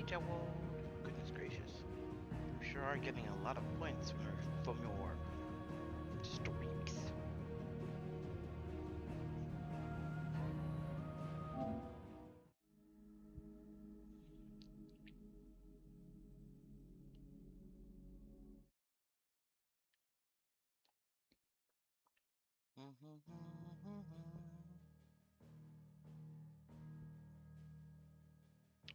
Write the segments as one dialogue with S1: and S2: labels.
S1: Jawold. Goodness gracious. You sure are getting a lot of points from your streaks.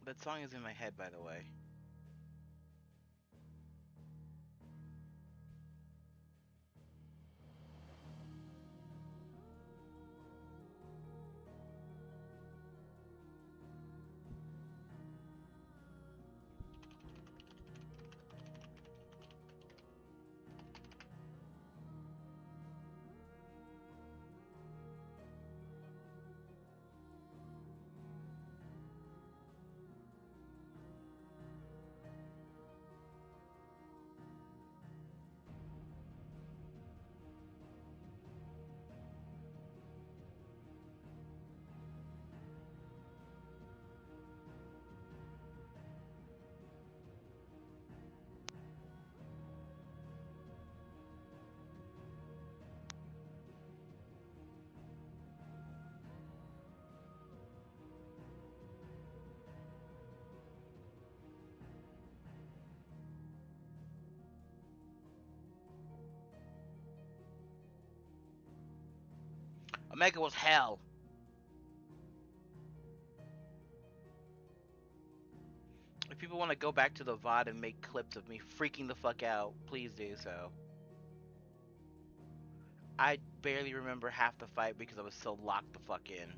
S1: That song is in my head, by the way. Omega was hell. If people want to go back to the VOD and make clips of me freaking the fuck out, please do so. I barely remember half the fight because I was so locked the fuck in.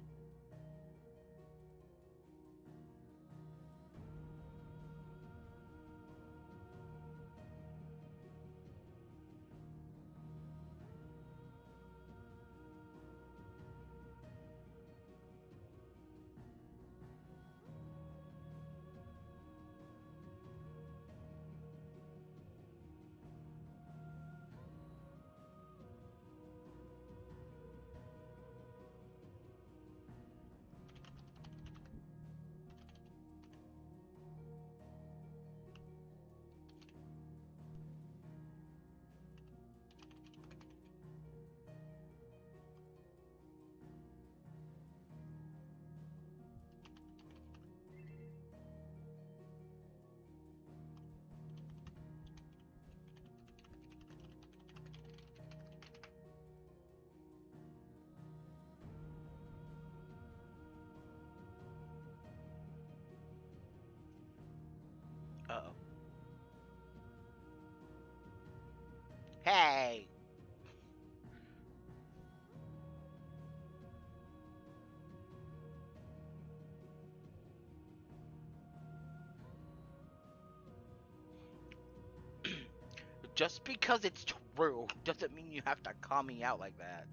S1: Uh oh. Hey! Just because it's true doesn't mean you have to call me out like that.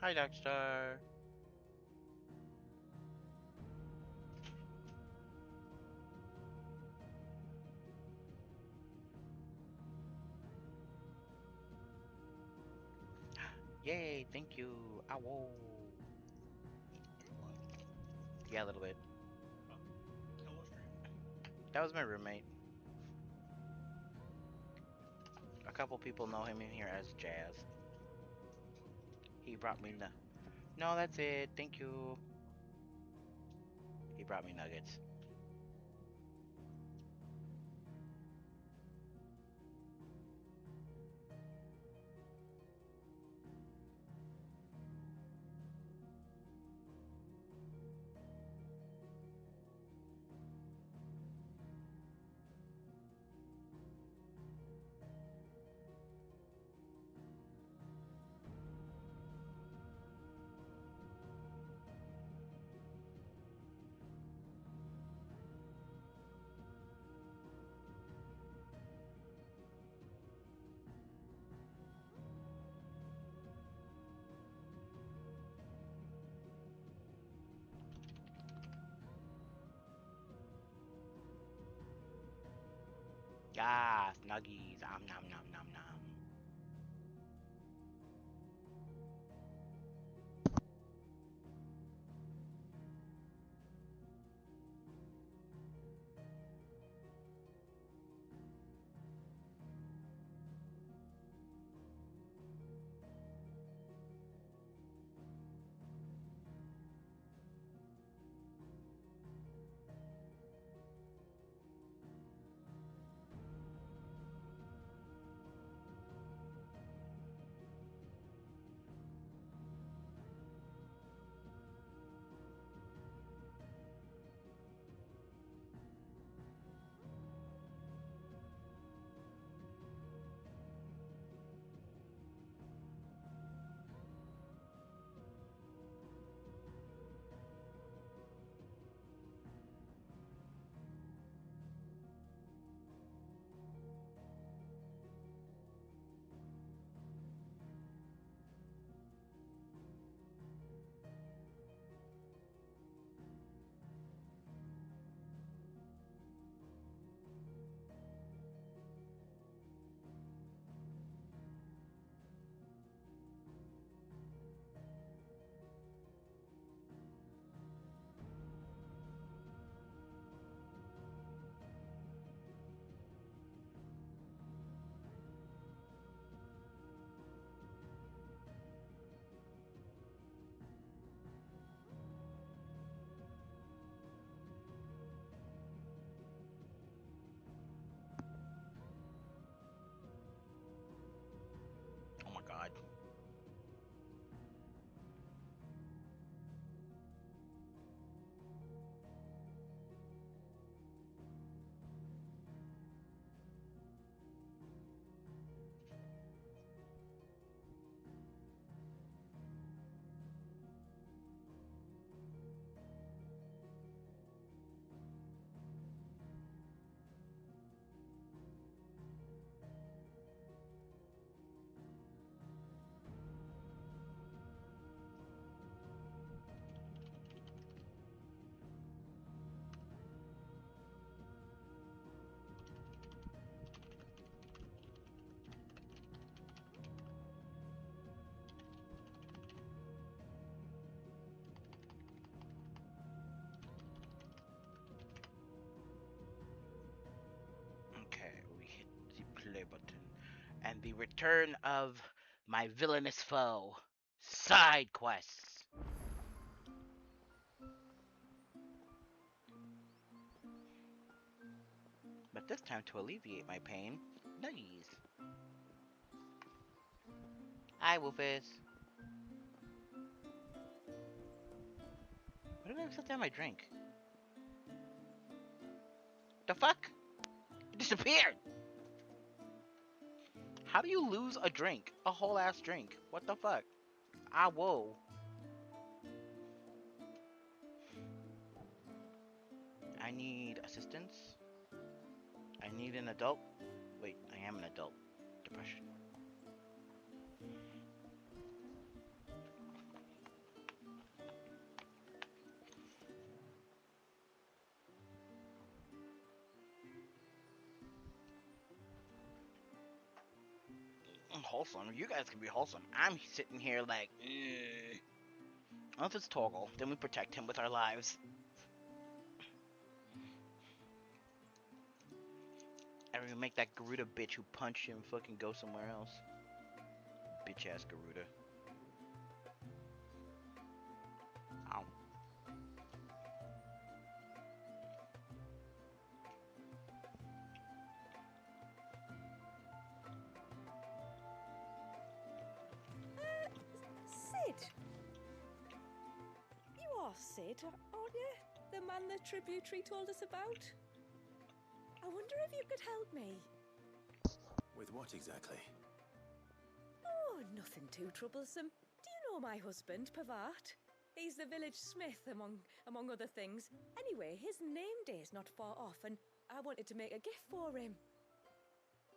S1: Hi, Dexter. Yay, thank you. Ow. Yeah, a little bit. That was my roommate. A couple people know him in here as Jazz. He brought me No, that's it. Thank you. He brought me nuggets. Yes, nuggies. Nom nom nom nom. Oh my god. Okay, we hit the play button. And the return of my villainous foe. Side quests. But this time to alleviate my pain, nuggies. Hi, Wolfus. Why did I set down my drink? The fuck? It disappeared! How do you lose a drink? A whole ass drink. What the fuck? Ah, whoa. I need assistance. I need an adult. Wait, I am an adult. Depression. Wholesome. You guys can be wholesome. I'm sitting here like, unless it's Torgal, then we protect him with our lives. And we make that Garuda bitch who punched him fucking go somewhere else. Bitch ass Garuda. Ow.
S2: Sid! You are Sid, aren't you? The man the tributary told us about? I wonder if you could help me.
S3: With what exactly?
S2: Oh, nothing too troublesome. Do you know my husband, Pavat? He's the village smith, among other things. Anyway, his name day's not far off, and I wanted to make a gift for him.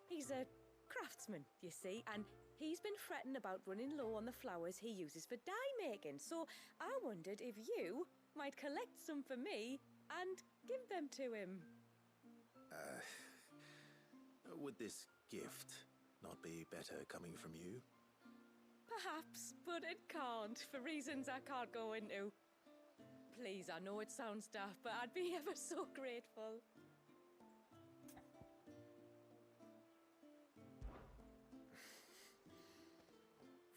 S2: He's a craftsman, you see, and he's been fretting about running low on the flowers he uses for dye making, so I wondered if you might collect some for me and give them to him.
S3: Would this gift not be better coming from you?
S2: Perhaps, but it can't, for reasons I can't go into. Please, I know it sounds daft, but I'd be ever so grateful.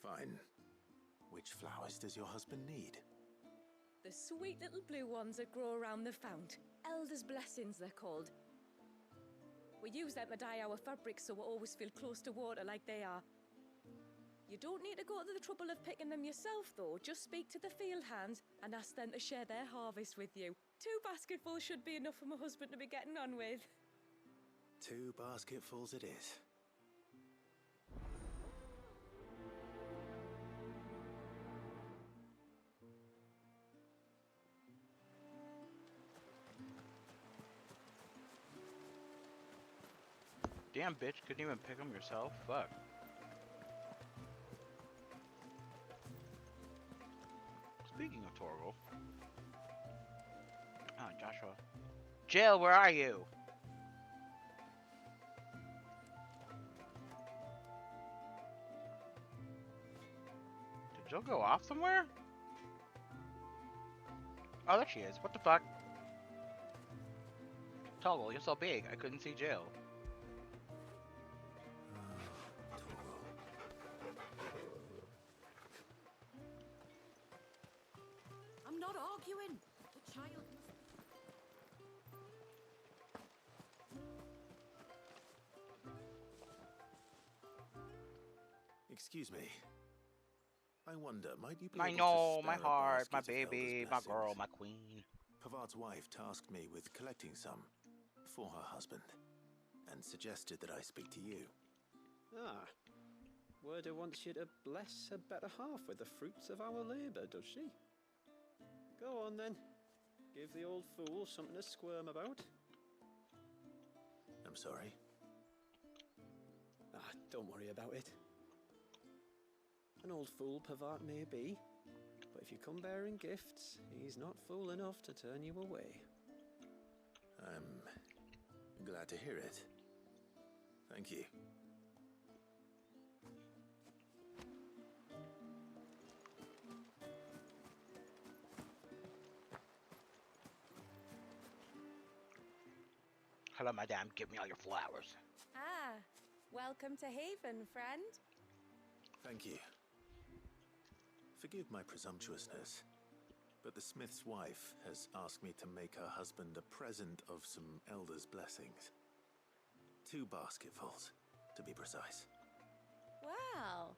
S3: Fine. Which flowers does your husband need?
S2: The sweet little blue ones that grow around the fount. Elder's blessings, they're called. We use them to dye our fabrics so we always feel close to water like they are. You don't need to go to the trouble of picking them yourself, though. Just speak to the field hands and ask them to share their harvest with you. 2 basketfuls should be enough for my husband to be getting on with.
S3: 2 basketfuls it is.
S1: Damn, bitch, couldn't even pick them yourself? Fuck. Speaking of Torgal. Oh, Joshua. Jill, where are you? Did Jill go off somewhere? Oh, there she is. What the fuck? Toggle, you're so big. I couldn't see Jill.
S2: I'm not arguing. The child must...
S3: Excuse me. I wonder, might you be
S1: I
S3: able
S1: know,
S3: to
S1: my
S3: spare a
S1: heart, my
S3: basket of
S1: baby,
S3: Elder's
S1: my
S3: blessings?
S1: girl, my queen.
S3: Pavard's wife tasked me with collecting some for her husband and suggested that I speak to you.
S4: Ah, Word wants you to bless her better half with the fruits of our labour, does she? Go on then. Give the old fool something to squirm about.
S3: I'm sorry.
S4: Ah, don't worry about it. An old fool Pavard may be, but if you come bearing gifts, he's not fool enough to turn you away.
S3: I'm glad to hear it. Thank you.
S1: Hello, madame. Give me all your flowers.
S2: Ah, welcome to Haven, friend.
S3: Thank you. Forgive my presumptuousness, but the smith's wife has asked me to make her husband a present of some elder's blessings. 2 basketfuls, to be precise.
S2: Well,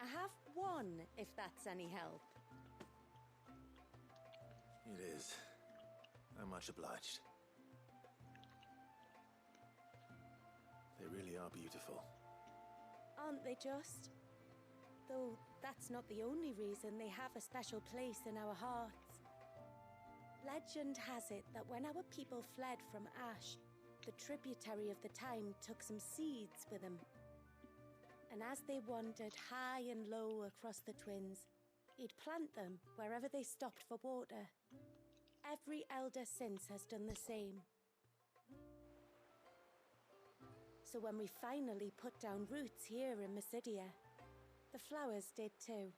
S2: I have one, if that's any help.
S3: It is. I'm much obliged. They really are beautiful.
S2: Aren't they just? Though that's not the only reason they have a special place in our hearts. Legend has it that when our people fled from Ash, the tributary of the time took some seeds with them. And as they wandered high and low across the Twins, he'd plant them wherever they stopped for water. Every elder since has done the same. So when we finally put down roots here in Mysidia, the flowers did too.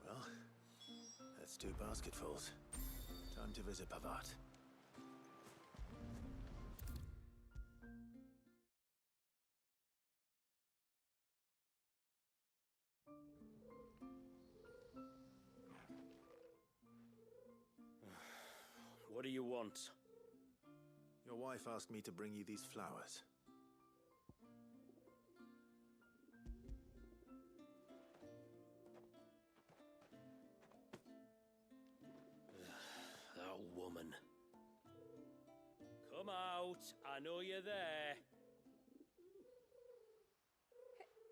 S3: Well, that's 2 basketfuls. Time to visit Pavard.
S4: What do you want?
S3: Your wife asked me to bring you these flowers.
S4: That woman. Come out. I know you're there.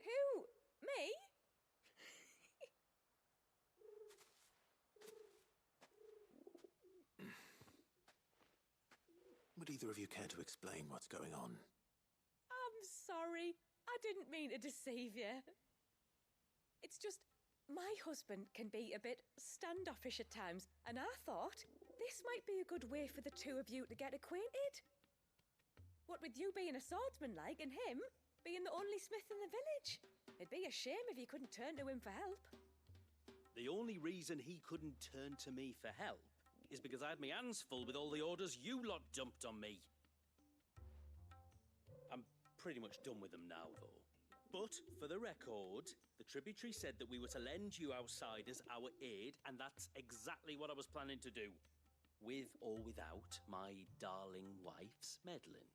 S2: Who? Me?
S3: Would either of you care to explain what's going on?
S2: I'm sorry. I didn't mean to deceive you. It's just, my husband can be a bit standoffish at times, and I thought This might be a good way for the two of you to get acquainted. What with you being a swordsman like, and him being the only smith in the village. It'd be a shame if you couldn't turn to him for help.
S5: The only reason he couldn't turn to me for help is because I had my hands full with all the orders you lot dumped on me. I'm pretty much done with them now, though. But, for the record, the tributary said that we were to lend you outsiders our aid, and that's exactly what I was planning to do. With or without my darling wife's meddling.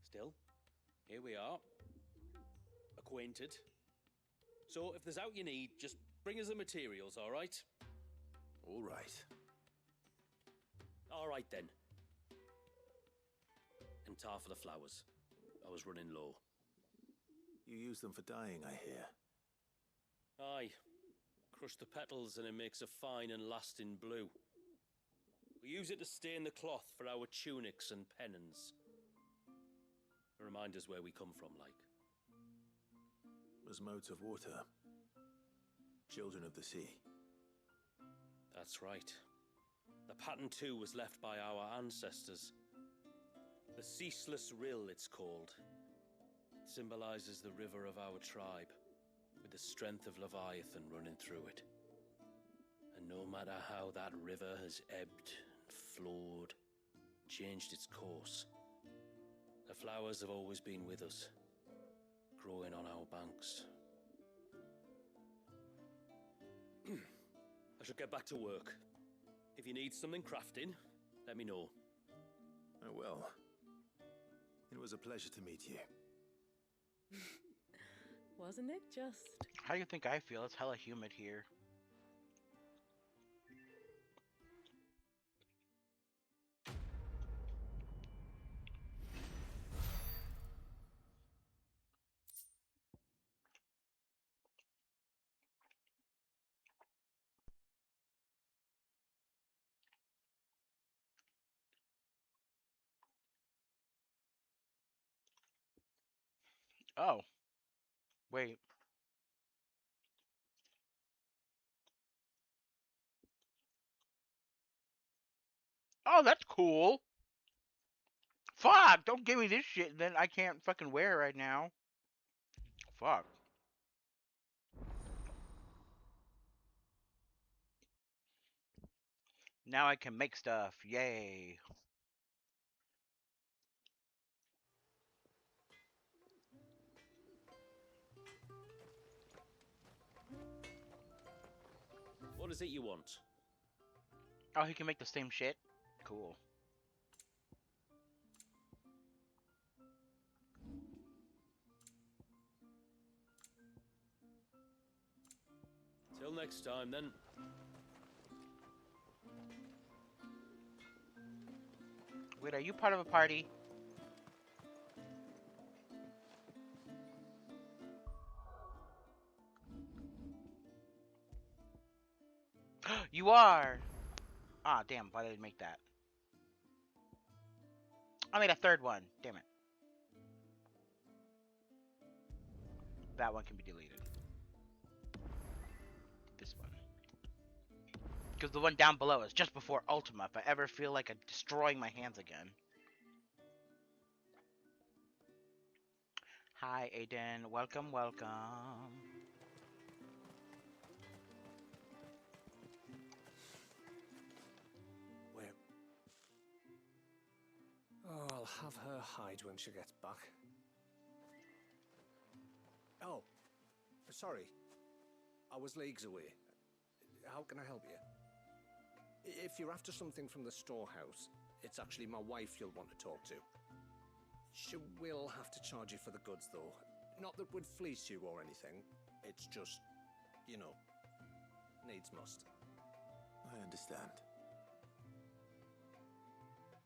S5: Still, here we are. Acquainted. So, if there's out you need, just bring us the materials, all right?
S3: All right.
S5: All right, then. And tar for the flowers. I was running low.
S3: You use them for dyeing, I hear.
S5: Aye. Crush the petals and it makes a fine and lasting blue. We use it to stain the cloth for our tunics and pennons. Remind us where we come from, like.
S3: As modes of water. Children of the sea.
S5: That's right. The pattern too was left by our ancestors. The Ceaseless Rill, it's called. It symbolizes the river of our tribe, with the strength of Leviathan running through it. And no matter how that river has ebbed and flowed, changed its course, the flowers have always been with us, growing on our banks. I should get back to work. If you need something crafting, let me know.
S3: Oh, well. It was a pleasure to meet you.
S2: Wasn't it just?
S1: How do you think I feel? It's hella humid here. Oh, wait. Oh, that's cool. Fuck, don't give me this shit, then I can't fucking wear it right now. Fuck. Now I can make stuff. Yay.
S5: What is it you want?
S1: Oh, he can make the same shit? Cool.
S5: Till next time, then.
S1: Wait, are you part of a party? You are! Ah, damn, why did I make that? I made a third one. Damn it. That one can be deleted. This one. Because the one down below is just before Ultima, if I ever feel like I'm destroying my hands again. Hi, Aiden. Welcome, welcome.
S6: Where? Oh, I'll have her hide when she gets back. Oh, sorry. I was leagues away. How can I help you? If you're after something from the storehouse, it's actually my wife you'll want to talk to. She will have to charge you for the goods, though. Not that would fleece you or anything. It's just, you know, needs must.
S3: I understand.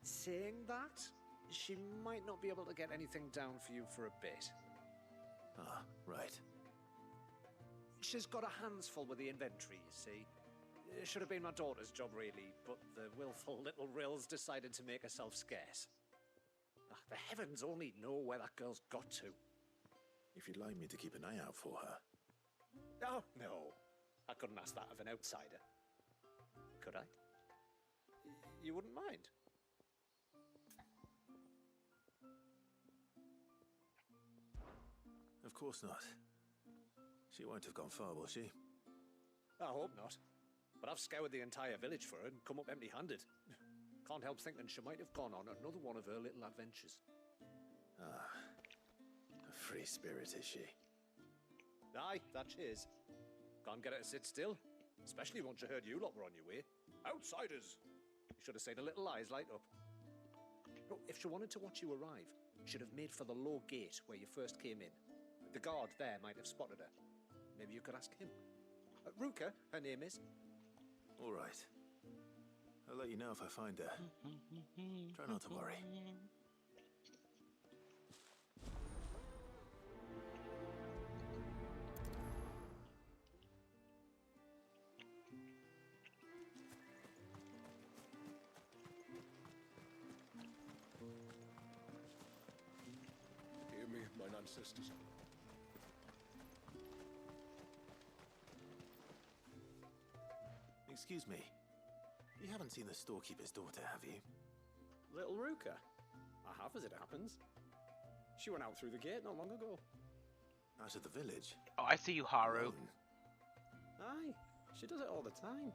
S6: Saying that, she might not be able to get anything down for you for a bit.
S3: Ah, right.
S6: She's got her hands full with the inventory, you see. It should have been my daughter's job, really, but the willful little Rills decided to make herself scarce. Ah, the heavens only know where that girl's got to.
S3: If you'd like me to keep an eye out for her.
S6: Oh, no. I couldn't ask that of an outsider. Could I? you wouldn't mind?
S3: Of course not. She won't have gone far, will she?
S6: I hope not. But I've scoured the entire village for her and come up empty-handed. Can't help thinking she might have gone on another one of her little adventures.
S3: Ah, a free spirit is she?
S6: Aye, that she is. Can't get her to sit still. Especially once she heard you lot were on your way. Outsiders! You should have seen her little eyes light up. Oh, if she wanted to watch you arrive, she'd have made for the low gate where you first came in. The guard there might have spotted her. Maybe you could ask him. Ruka, her name is.
S3: All right. I'll let you know if I find her. Try not to worry.
S7: Hear me, mine ancestors.
S3: Excuse me. You haven't seen the storekeeper's daughter, have you?
S6: Little Ruka. I have, as it happens. She went out through the gate not long ago.
S3: Out of the village?
S1: Oh, I see you, Haru.
S3: Alone?
S6: Aye, she does it all the time.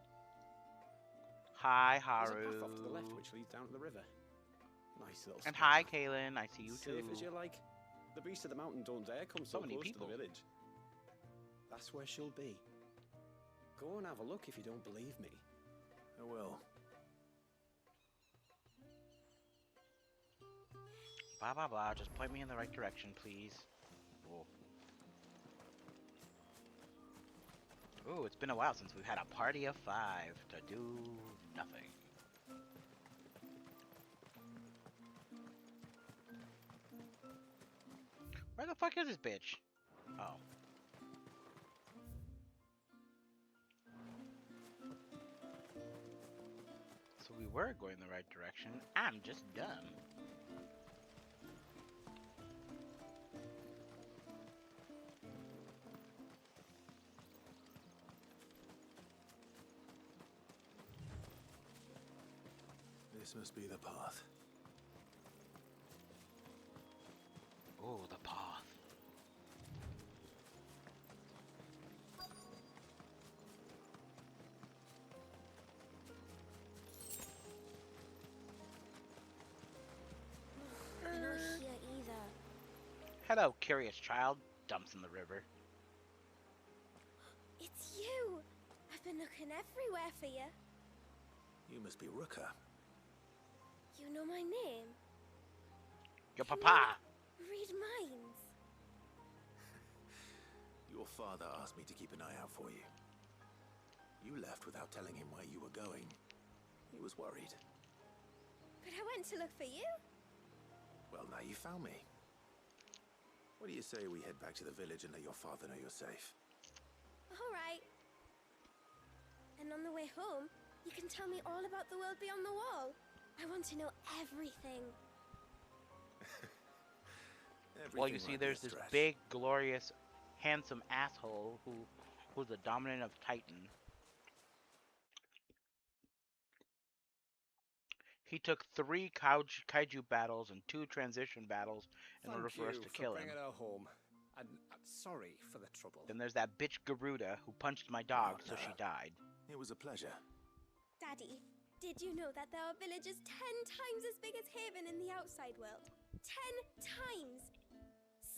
S1: Hi,
S6: There's a
S1: Haru.
S6: path off to the left which leads down to the river. Nice little
S1: And
S6: spot.
S1: hi, Kaylin. I see you too.
S6: Safe as you like. The beast of the mountain don't dare come so
S1: many
S6: close
S1: people.
S6: to the village. That's where she'll be. Go and have a look if you don't believe me.
S3: I will.
S1: Blah, blah, blah. Just point me in the right direction, please. Oh. Ooh, it's been a while since we've had a party of 5 to do nothing. Where the fuck is this bitch? Oh. So we were going the right direction. I'm just dumb.
S3: This must be the path.
S1: Oh, the path.
S8: You're not here either.
S1: Hello, curious child. Dumps in the river.
S8: It's you! I've been looking everywhere for you.
S3: You must be Ruka.
S8: You know my name.
S1: Your
S8: Can
S1: papa.
S8: you read minds.
S3: Your father asked me to keep an eye out for you. You left without telling him where you were going. He was worried.
S8: But I went to look for you.
S3: Well, now you found me. What do you say we head back to the village and let your father know you're safe?
S8: All right. And on the way home, you can tell me all about the world beyond the wall. I want to know everything.
S1: Well, you
S3: Everything
S1: see,
S3: might be
S1: there's
S3: a
S1: this
S3: stretch.
S1: big, glorious, handsome asshole who's the dominant of Titan. He took 3 kaiju battles and 2 transition battles in order for us to kill him.
S6: bringing her home. And sorry for the trouble.
S1: Then there's that bitch Garuda who punched my dog so she died.
S3: It was a pleasure.
S8: Daddy, did you know that there are villages 10 times as big as Haven in the outside world? 10 times!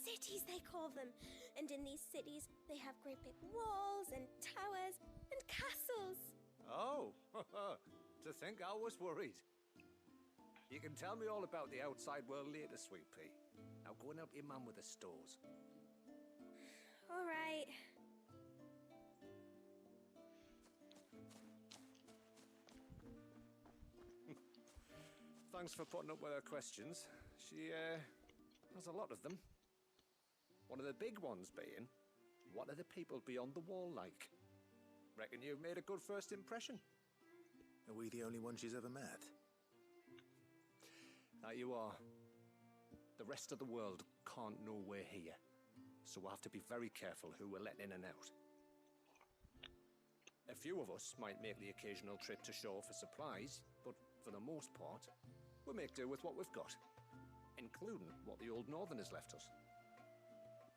S8: Cities, they call them. And in these cities, they have great big walls and towers and castles.
S6: Oh, to think I was worried. You can tell me all about the outside world later, Sweet Pea. Now go and help your mum with the stores.
S8: All right.
S6: Thanks for putting up with her questions. She has a lot of them. One of the big ones being, what are the people beyond the wall like? Reckon you've made a good first impression.
S3: Are we the only one she's ever met?
S6: That you are. The rest of the world can't know we're here, so we'll have to be very careful who we're letting in and out. A few of us might make the occasional trip to shore for supplies, but for the most part, we make do with what we've got, including what the old Northerners left us.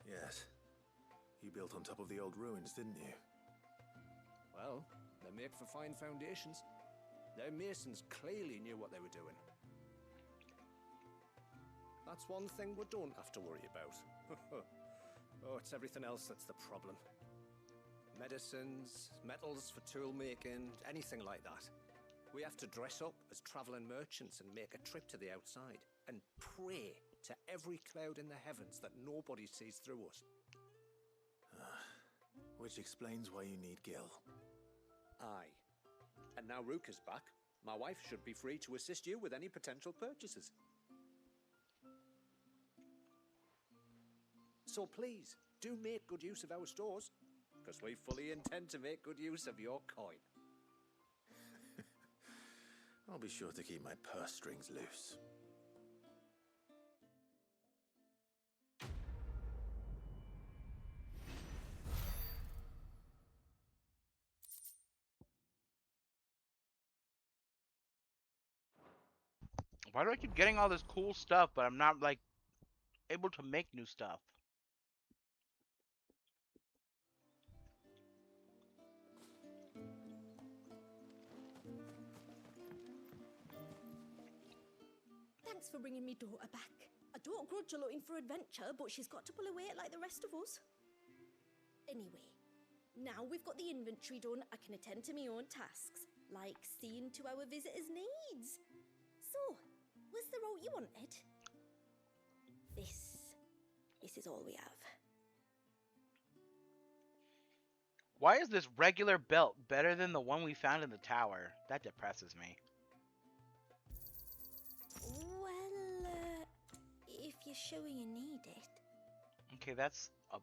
S3: Yes. You built on top of the old ruins, didn't you?
S6: Well, they make for fine foundations. Their masons clearly knew what they were doing. That's one thing we don't have to worry about. Oh, it's everything else that's the problem. Medicines, metals for tool making, anything like that. We have to dress up as travelling merchants and make a trip to the outside and pray to every cloud in the heavens that nobody sees through us.
S3: Which explains why you need Gil.
S6: Aye. And now Rook is back. My wife should be free to assist you with any potential purchases. So please, do make good use of our stores, because we fully intend to make good use of your coin.
S3: I'll be sure to keep my purse strings loose.
S1: Why do I keep getting all this cool stuff, but I'm not, like, able to make new stuff?
S7: Thanks for bringing me daughter back. I don't grudge her looking for adventure, but she's got to pull her weight like the rest of us. Anyway, now we've got the inventory done, I can attend to my own tasks, like seeing to our visitors' needs. So, was the route you wanted? This is all we have.
S1: Why is this regular belt better than the one we found in the tower? That depresses me.
S7: Well, if you're sure you need it.
S1: Okay, that's a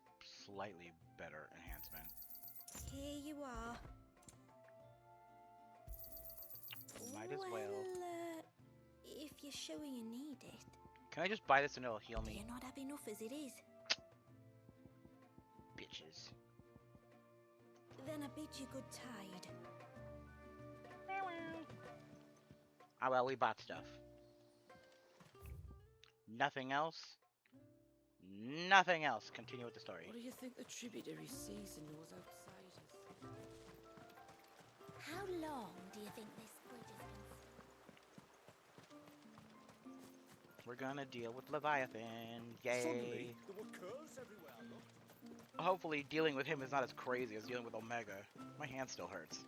S1: slightly better enhancement.
S7: Here you are.
S1: Might as well.
S7: If you're sure you need it.
S1: Can I just buy this and it'll heal me?
S7: You're not have enough as it is.
S1: Bitches.
S7: Then I bid you good tide.
S1: Ah well, we bought stuff. Nothing else? Nothing else. Continue with the story.
S2: What do you think the tributary sees in those outsiders?
S7: How long do you think this bridge has been?
S1: We're gonna deal with Leviathan. Yay.
S6: Suddenly, there were curves everywhere, look.
S1: Hopefully dealing with him is not as crazy as dealing with Omega. My hand still hurts.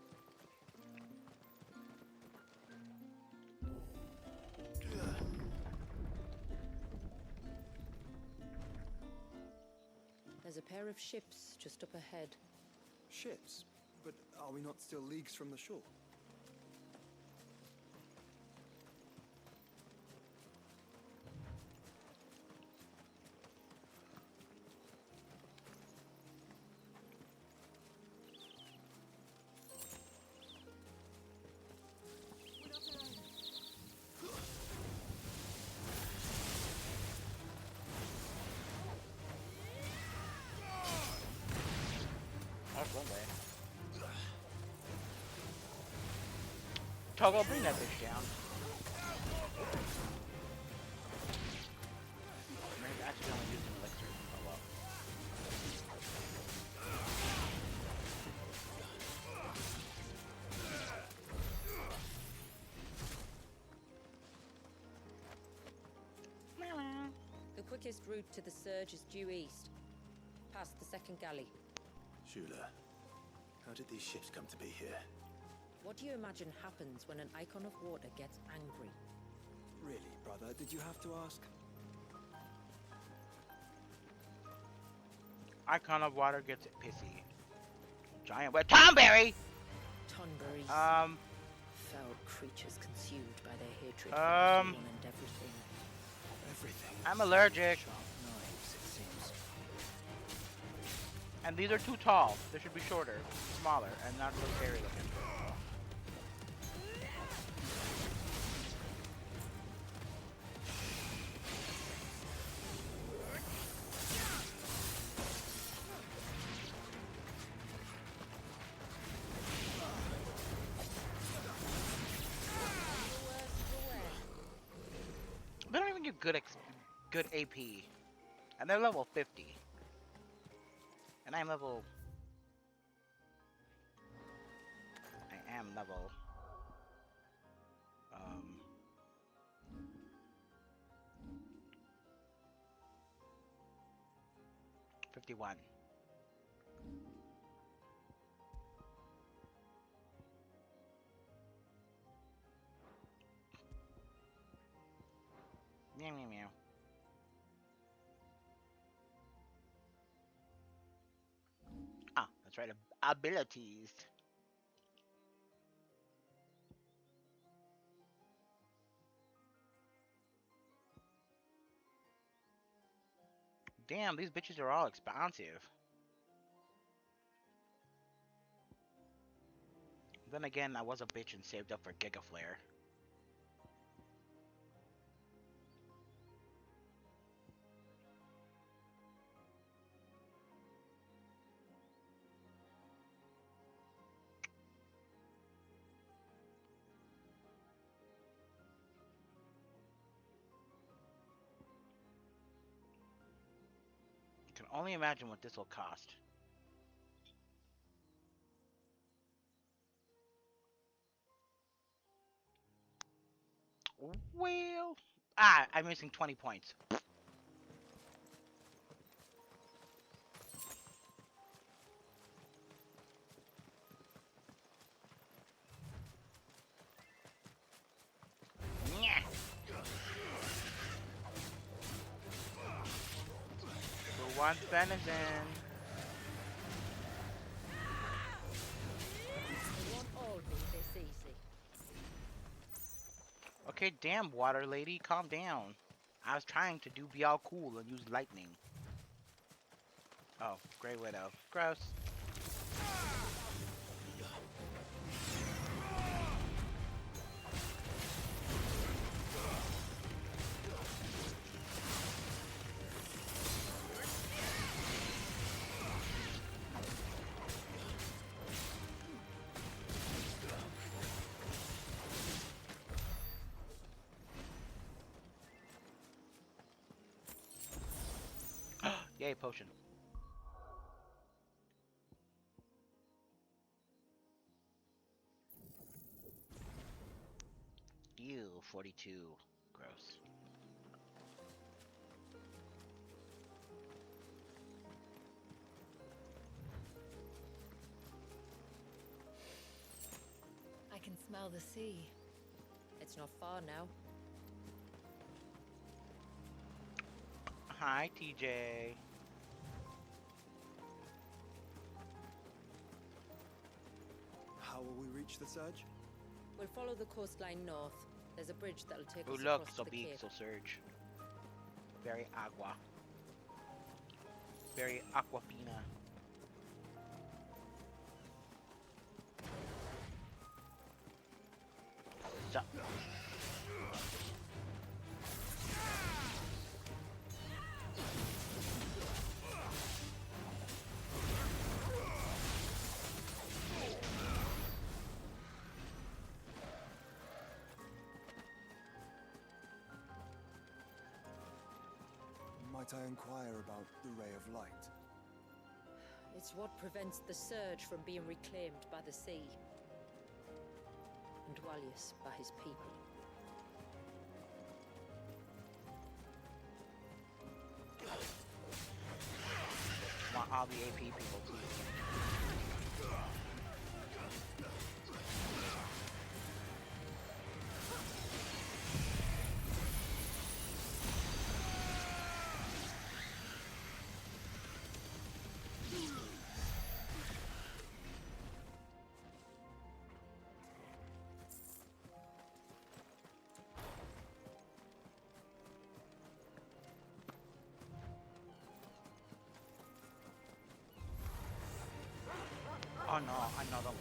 S2: There's a pair of ships just up ahead.
S9: Ships? But are we not still leagues from the shore?
S1: That's one way. Toggle, bring that bitch down. I accidentally used an elixir. Oh well.
S2: The quickest route to the surge is due east, past the second galley.
S3: Shula, how did these ships come to be here?
S2: What do you imagine happens when an icon of water gets angry?
S9: Really, brother, did you have to ask?
S1: Icon of water gets pissy. Giant wet Tomberry!
S2: Tonberries. Foul creatures consumed by their hatred for everyone and everything.
S9: Everything.
S1: I'm allergic.
S9: Sharp knives, it seems.
S1: And these are too tall. They should be shorter, smaller, and not so scary looking. get good AP. And they're level 50. And I'm level... I am level... 51. Meow meow meow. Ah, that's right. Abilities. Damn, these bitches are all expensive. Then again, I was a bitch and saved up for Giga Flare. I can only imagine what this will cost. Well... Ah, I'm missing 20 points. Yeah. Who wants venison?
S2: It won't all be this easy.
S1: Okay, damn, water lady, calm down. I was trying to be all cool and use lightning. Oh, Grey Widow. Gross. Yay, potion. Ew, 42. Gross.
S2: I can smell the sea. It's not far now.
S1: Hi, TJ.
S9: How will we reach the surge?
S2: We'll follow the coastline north. There's a bridge that'll take
S1: Oh
S2: us
S1: look,
S2: across
S1: so
S2: to the
S1: big,
S2: cape.
S1: so surge. Very agua. Very aquafina. So.
S9: Might I inquire about the ray of light?
S2: It's what prevents the surge from being reclaimed by the sea. And Dwalius by his people.
S1: Want all the AP people too. Oh no, another one.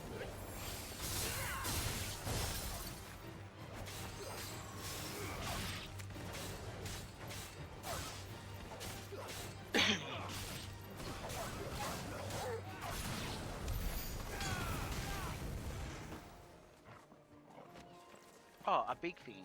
S1: Oh, a big fiend.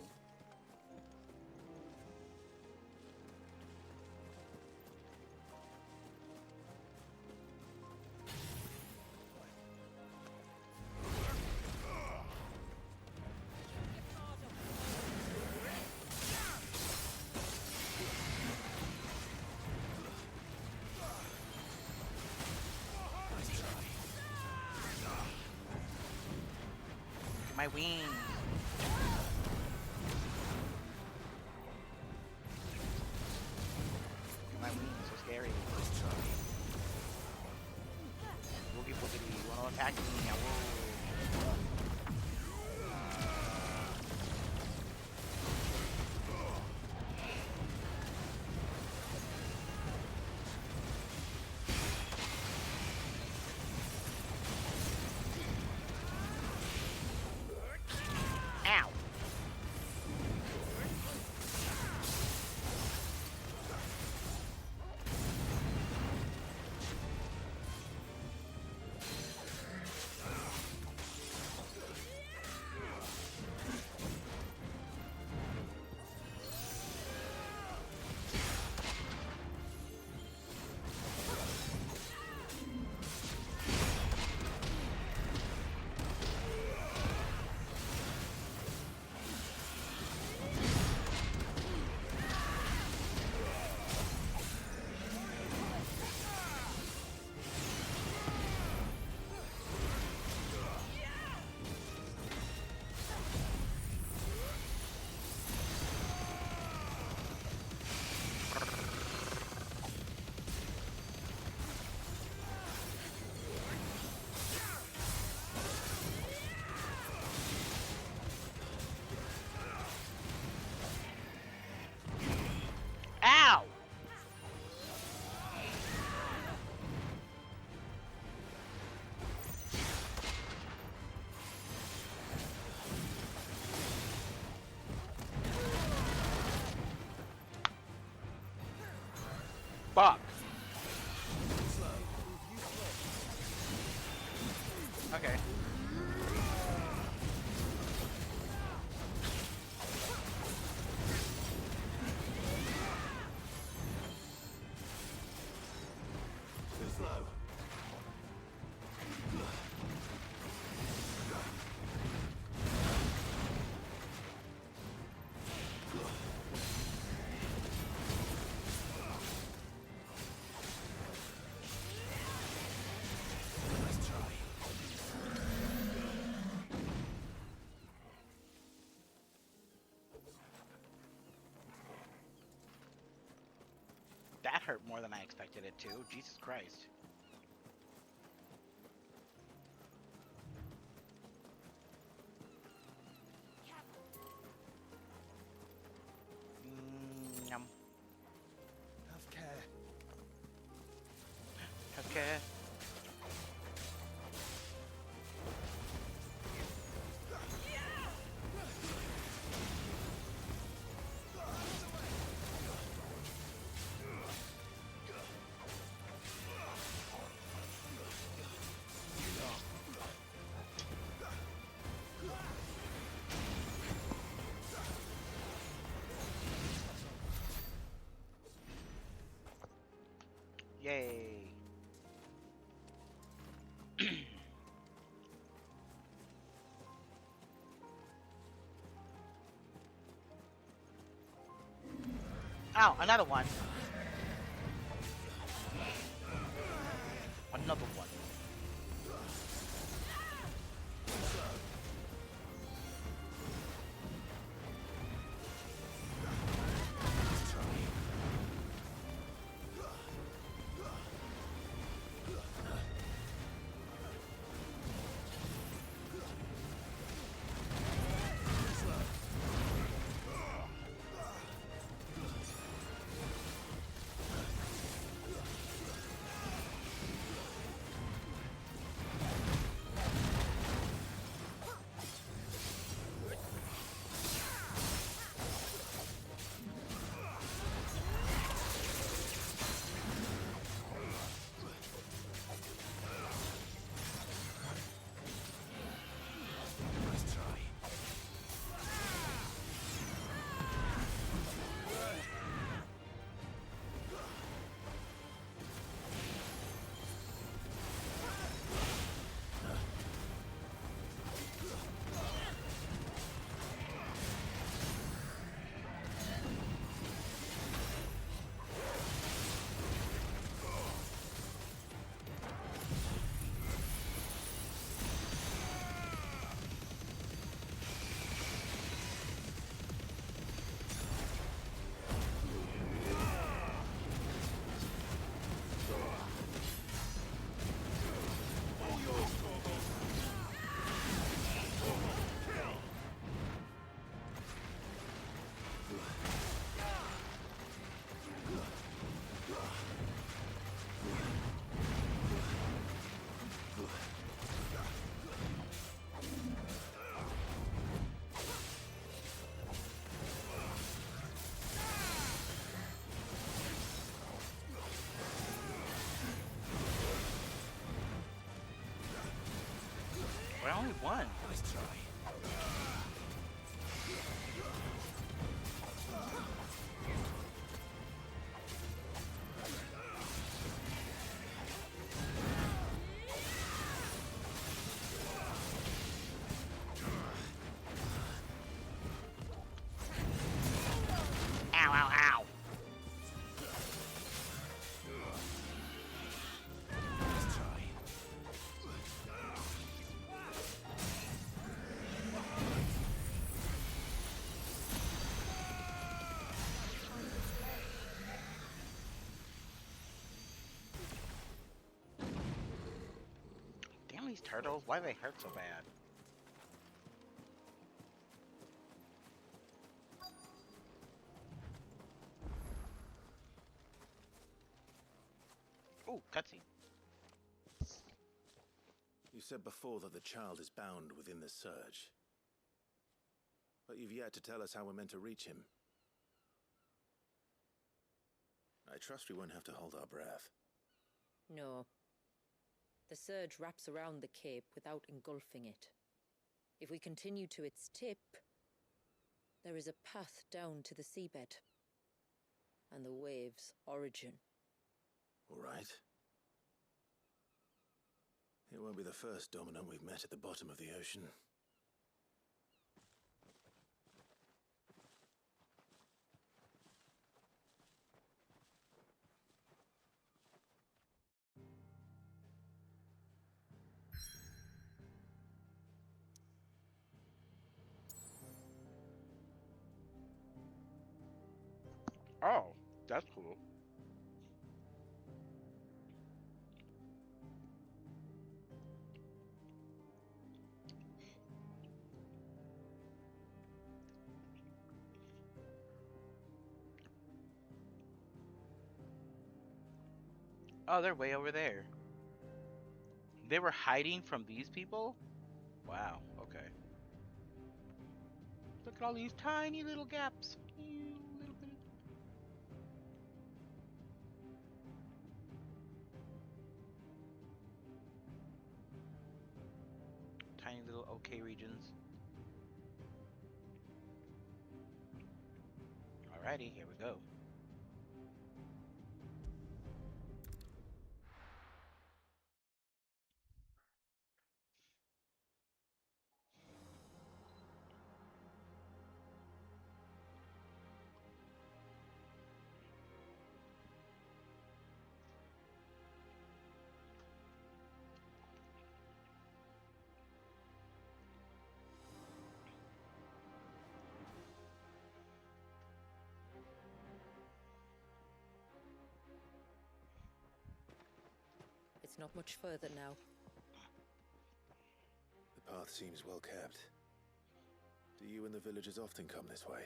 S1: My wings. My wings so scary. Boogie boogity, you wanna attack me? Whoa. Ow. Ow! Fuck. Okay.
S3: Too slow. Nice try.
S1: That hurt more than I expected it to. Jesus Christ. Yum.
S9: Have care.
S1: Okay. Yay. Ow, another one. Another one. won.
S3: Nice try.
S1: Ow, ow, ow.
S3: Nice try.
S1: Damn these turtles. Why do they hurt so bad? Ooh, cutscene.
S3: You said before that the child is bound within the surge. But you've yet to tell us how we're meant to reach him. I trust we won't have to hold our breath.
S2: No. The surge wraps around the cape without engulfing it. If we continue to its tip, there is a path down to the seabed and the wave's origin.
S3: All right. It won't be the first dominant we've met at the bottom of the ocean.
S1: Oh, that's cool. Oh, they're way over there. They were hiding from these people? Wow, okay. Look at all these tiny little gaps. Little bit. Tiny little okay regions. Alrighty, here we go.
S2: It's not much further now.
S3: The path seems well kept. Do you and the villagers often come this way?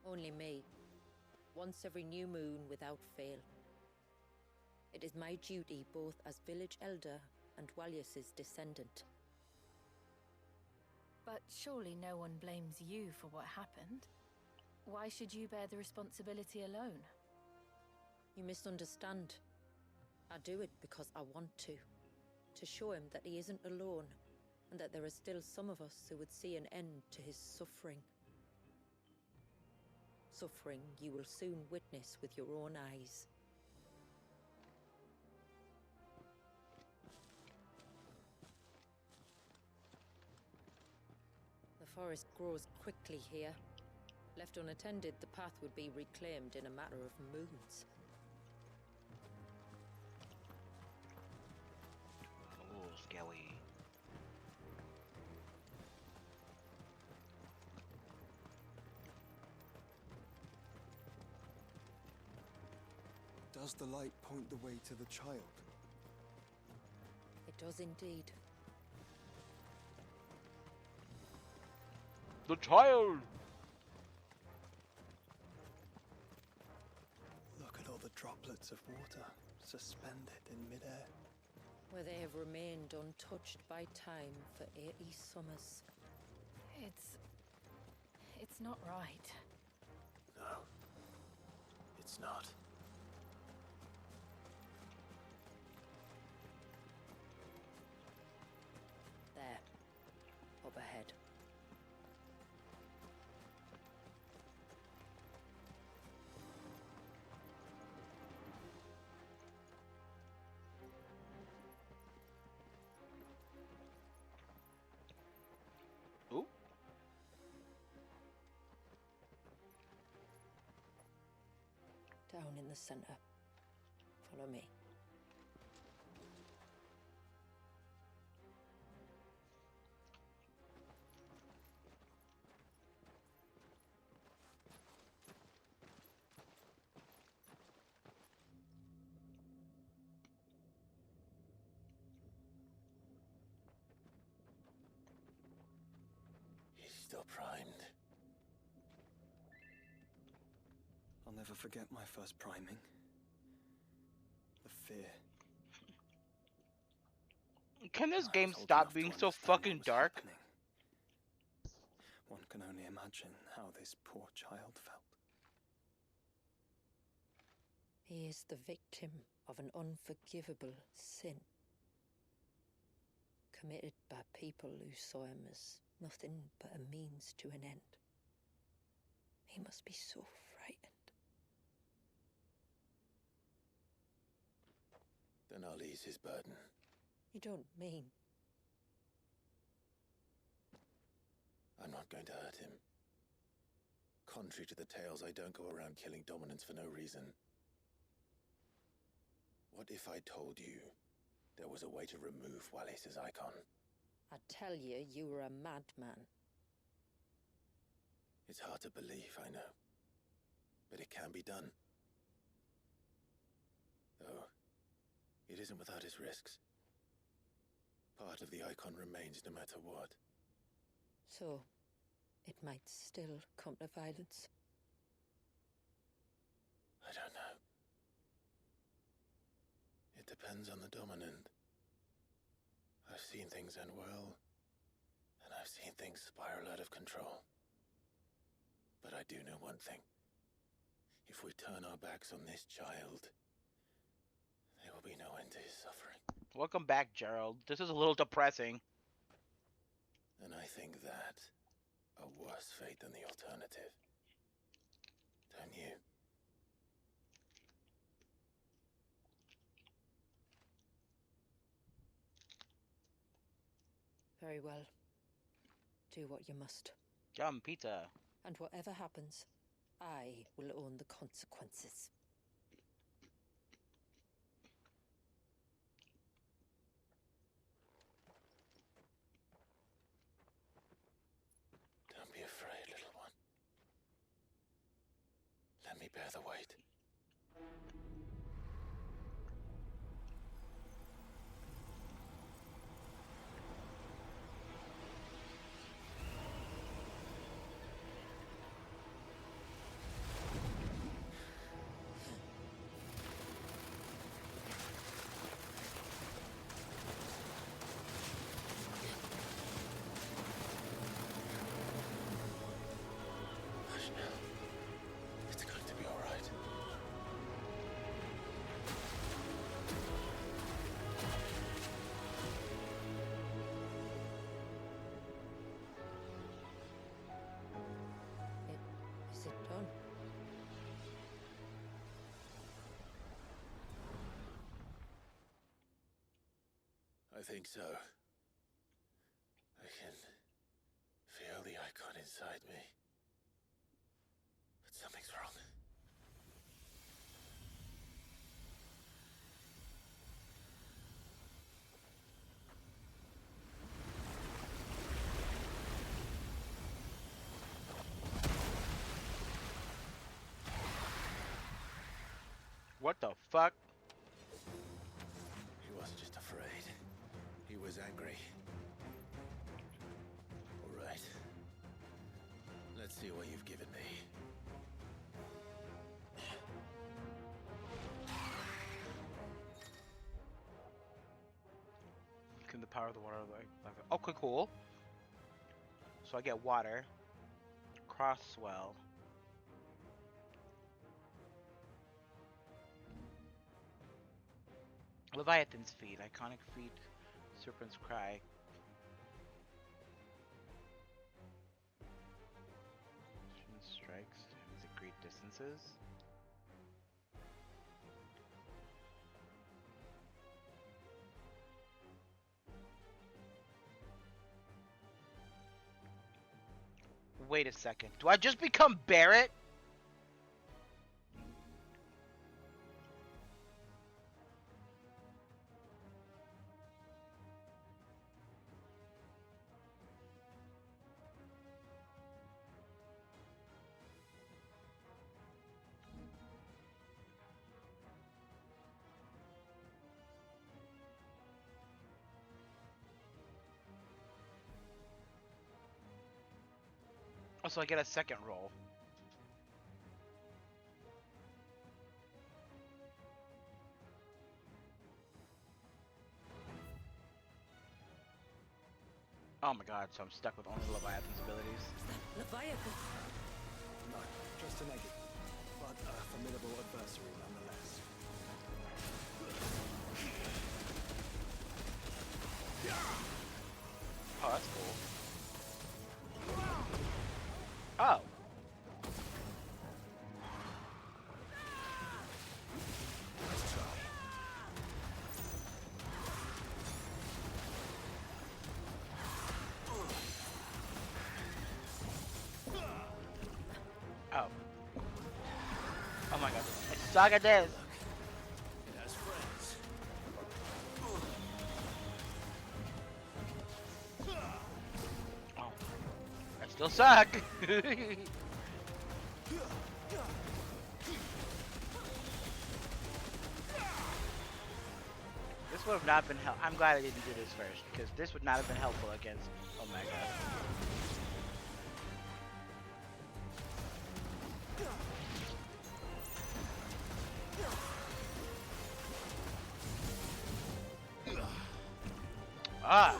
S2: Only me. Once every new moon without fail. It is my duty both as village elder and Walius's descendant.
S10: But surely no one blames you for what happened. Why should you bear the responsibility alone?
S2: You misunderstand. I do it because I want to. To show him that he isn't alone, and that there are still some of us who would see an end to his suffering. Suffering you will soon witness with your own eyes. The forest grows quickly here. Left unattended, the path would be reclaimed in a matter of moons.
S1: Oh, scary.
S9: Does the light point the way to the child?
S2: It does indeed.
S1: The child!
S9: Look at all the droplets of water suspended in midair.
S2: Where they have remained untouched by time for 80 summers.
S10: It's not right.
S3: No. It's not.
S2: There. up ahead.
S1: Ooh.
S2: Down in the center. Follow me.
S3: He's still primed.
S9: I'll never forget my first priming. The fear.
S1: Can this
S9: I
S1: game
S9: was old
S1: stop
S9: enough to
S1: being so
S9: understand what
S1: fucking
S9: was
S1: dark?
S9: happening. One can only imagine how this poor child felt.
S2: He is the victim of an unforgivable sin. Committed by people who saw him as nothing but a means to an end. He must be so frightened.
S3: Then I'll ease his burden.
S2: You don't mean?
S3: I'm not going to hurt him. Contrary to the tales, I don't go around killing dominants for no reason. What if I told you there was a way to remove Wallis's icon?
S2: I tell you, you were a madman.
S3: It's hard to believe, I know. But it can be done. Though, it isn't without its risks. Part of the icon remains no matter what.
S2: So, it might still come to violence.
S3: I don't know. It depends on the dominant. I've seen things end well, and I've seen things spiral out of control. But I do know one thing. If we turn our backs on this child, there will be no end to his suffering.
S1: Welcome back, Gerald. This is a little depressing.
S3: And I think that a worse fate than the alternative. Don't you?
S2: Very well. Do what you must.
S1: Yum, pizza.
S2: And whatever happens, I will own the consequences.
S3: Don't be afraid, little one. Let me bear the weight. Hush now. It's going to be all right.
S2: Is it done?
S3: I think so. I can feel the icon inside me. But something's wrong.
S1: What the fuck?
S3: He wasn't just afraid. He was angry. All right. Let's see what you've given me.
S1: Can the power of the water like okay, cool. So I get water. Cross swell. Leviathan's feet, iconic feet, serpent's cry. presences. Wait a second. Do I just become Barrett? Oh, so I get a second roll. Oh my god, so I'm stuck with only Leviathan's abilities.
S2: Leviathan.
S9: No, just a negative, but a formidable adversary nonetheless.
S1: Oh, that's cool. Oh. Oh. Oh my god. I suck at this.
S3: It has friends.
S1: Oh. I still suck. This would have not been helpful. I'm glad I didn't do this first, because this would not have been helpful against Omega. Ah!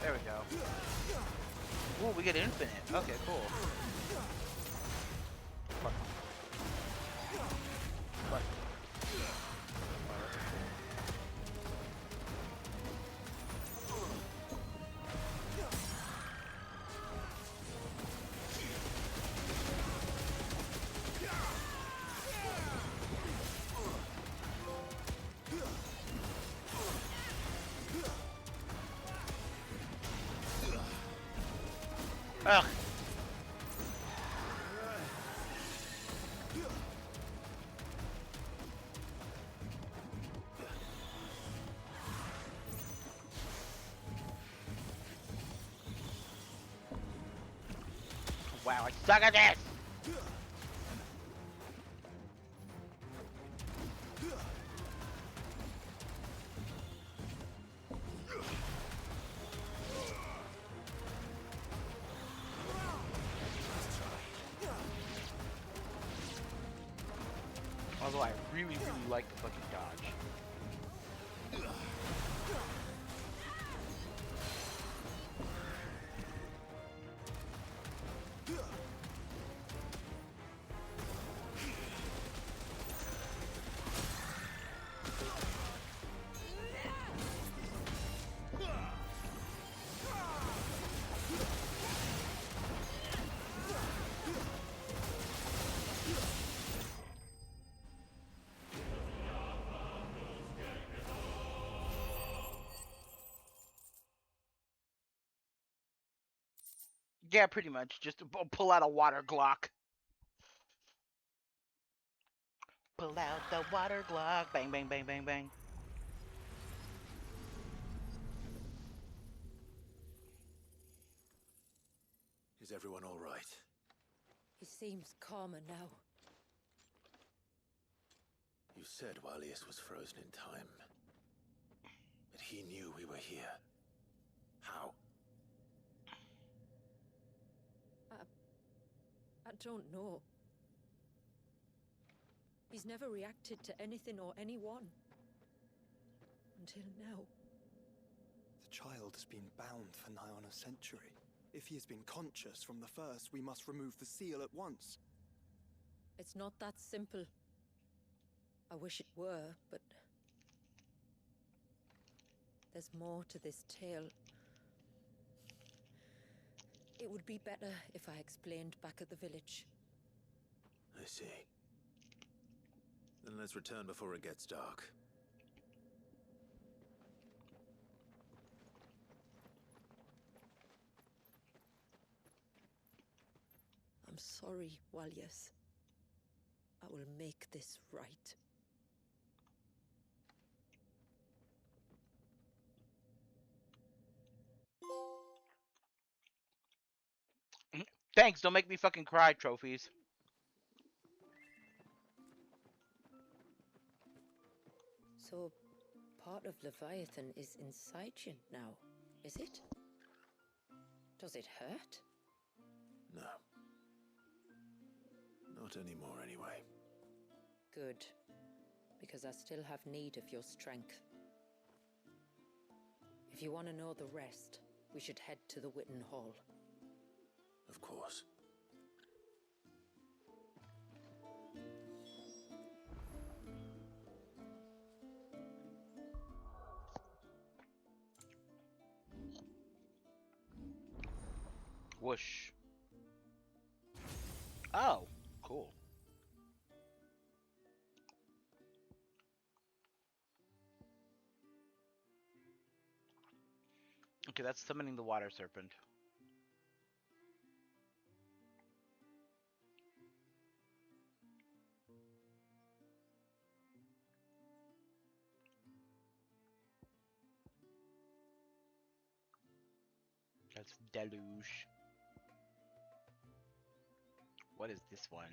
S1: There we go. Ooh, we get infinite. Okay, cool. Fuck. Fuck. Ugh. Wow, I suck at this! Although I really like the fucking dodge. Yeah, pretty much. Just pull out a water Glock. Pull out the water Glock. Bang, bang, bang, bang, bang.
S3: Is everyone all right?
S2: He seems calmer now.
S3: You said Walius was frozen in time. But he knew we were here. How?
S2: I don't know. He's never reacted to anything or anyone. Until now.
S9: The child has been bound for nigh on a century. If he has been conscious from the first, we must remove the seal at once.
S2: It's not that simple. I wish it were, but there's more to this tale. It would be better if I explained back at the village.
S3: I see. Then let's return before it gets dark.
S2: I'm sorry, Walyas. I will make this right.
S1: Thanks, don't make me fucking cry, trophies.
S2: So, part of Leviathan is inside you now, is it? Does it hurt?
S3: No. Not anymore, anyway.
S2: Good. Because I still have need of your strength. If you want to know the rest, we should head to the Witten Hall.
S3: Of course.
S1: Whoosh. Oh, cool. Okay, that's summoning the water serpent. That's deluge. What is this one?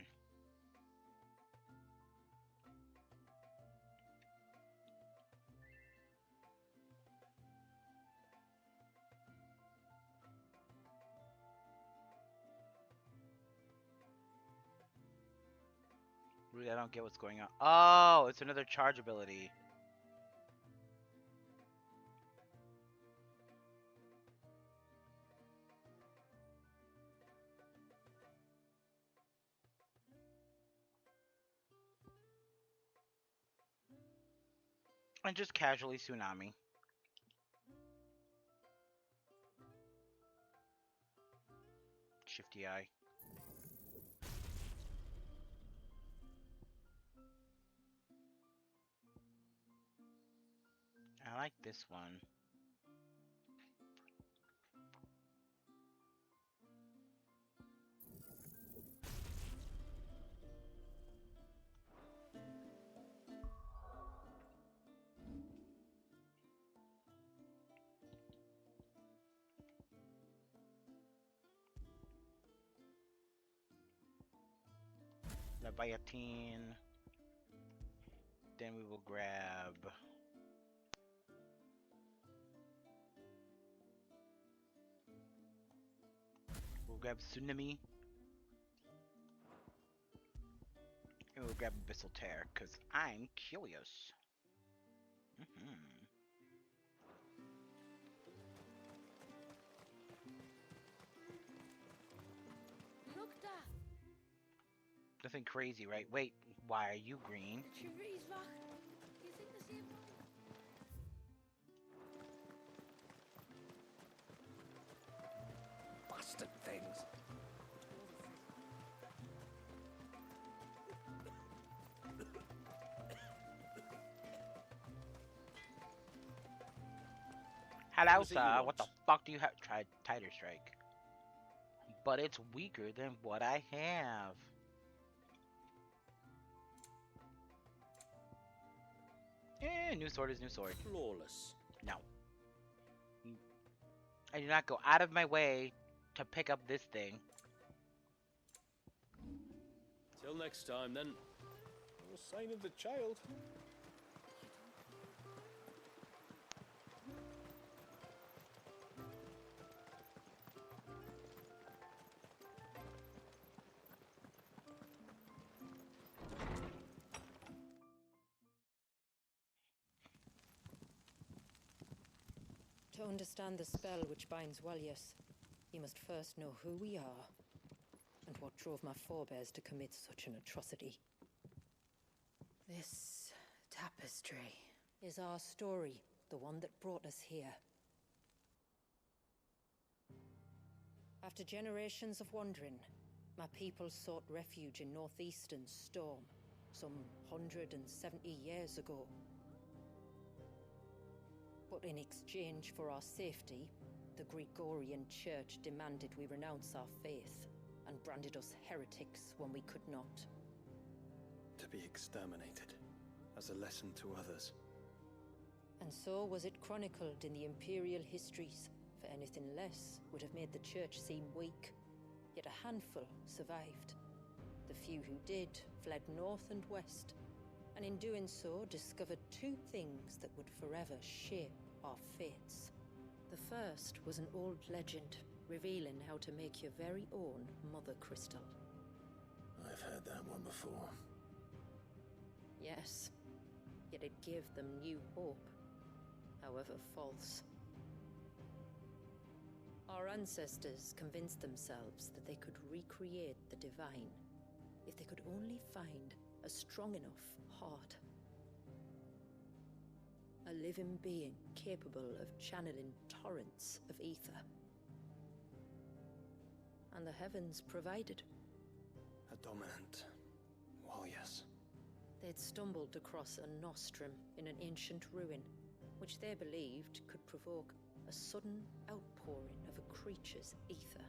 S1: Really, I don't get what's going on. Oh, it's another charge ability. And just casually tsunami. Shifty eye. I like this one. Leviathan. Then we will grab. We'll grab Tsunami. And we'll grab Abyssal Tear, because I'm curious.
S2: Look, Da!
S1: Nothing crazy, right? Wait, why are you green?
S2: You think the same?
S6: Bastard things.
S1: Hello,
S5: Was it you
S1: sir. What the
S5: want?
S1: fuck do you have? Tried Tighter Strike. But it's weaker than what I have. New sword is new sword.
S5: Flawless.
S1: No. I do not go out of my way to pick up this thing.
S5: Till next time, then.
S4: No sign of the child.
S2: To understand the spell which binds Walyas, He must first know who we are, and what drove my forebears to commit such an atrocity. This tapestry is our story, the one that brought us here. After generations of wandering, my people sought refuge in northeastern Storm, some 170 years ago. But in exchange for our safety, the Gregorian Church demanded we renounce our faith, and branded us heretics when we could not.
S9: To be exterminated, as a lesson to others.
S2: And so was it chronicled in the imperial histories, for anything less would have made the Church seem weak. Yet a handful survived. The few who did fled north and west, and in doing so discovered two things that would forever shape our fates. The first was an old legend, revealing how to make your very own Mother Crystal.
S3: I've heard that one before.
S2: Yes, yet it gave them new hope, however false. Our ancestors convinced themselves that they could recreate the divine if they could only find a strong enough heart. A living being capable of channeling torrents of ether. And the heavens provided.
S9: A dominant. Well, yes.
S2: They'd stumbled across a nostrum in an ancient ruin, which they believed could provoke a sudden outpouring of a creature's ether.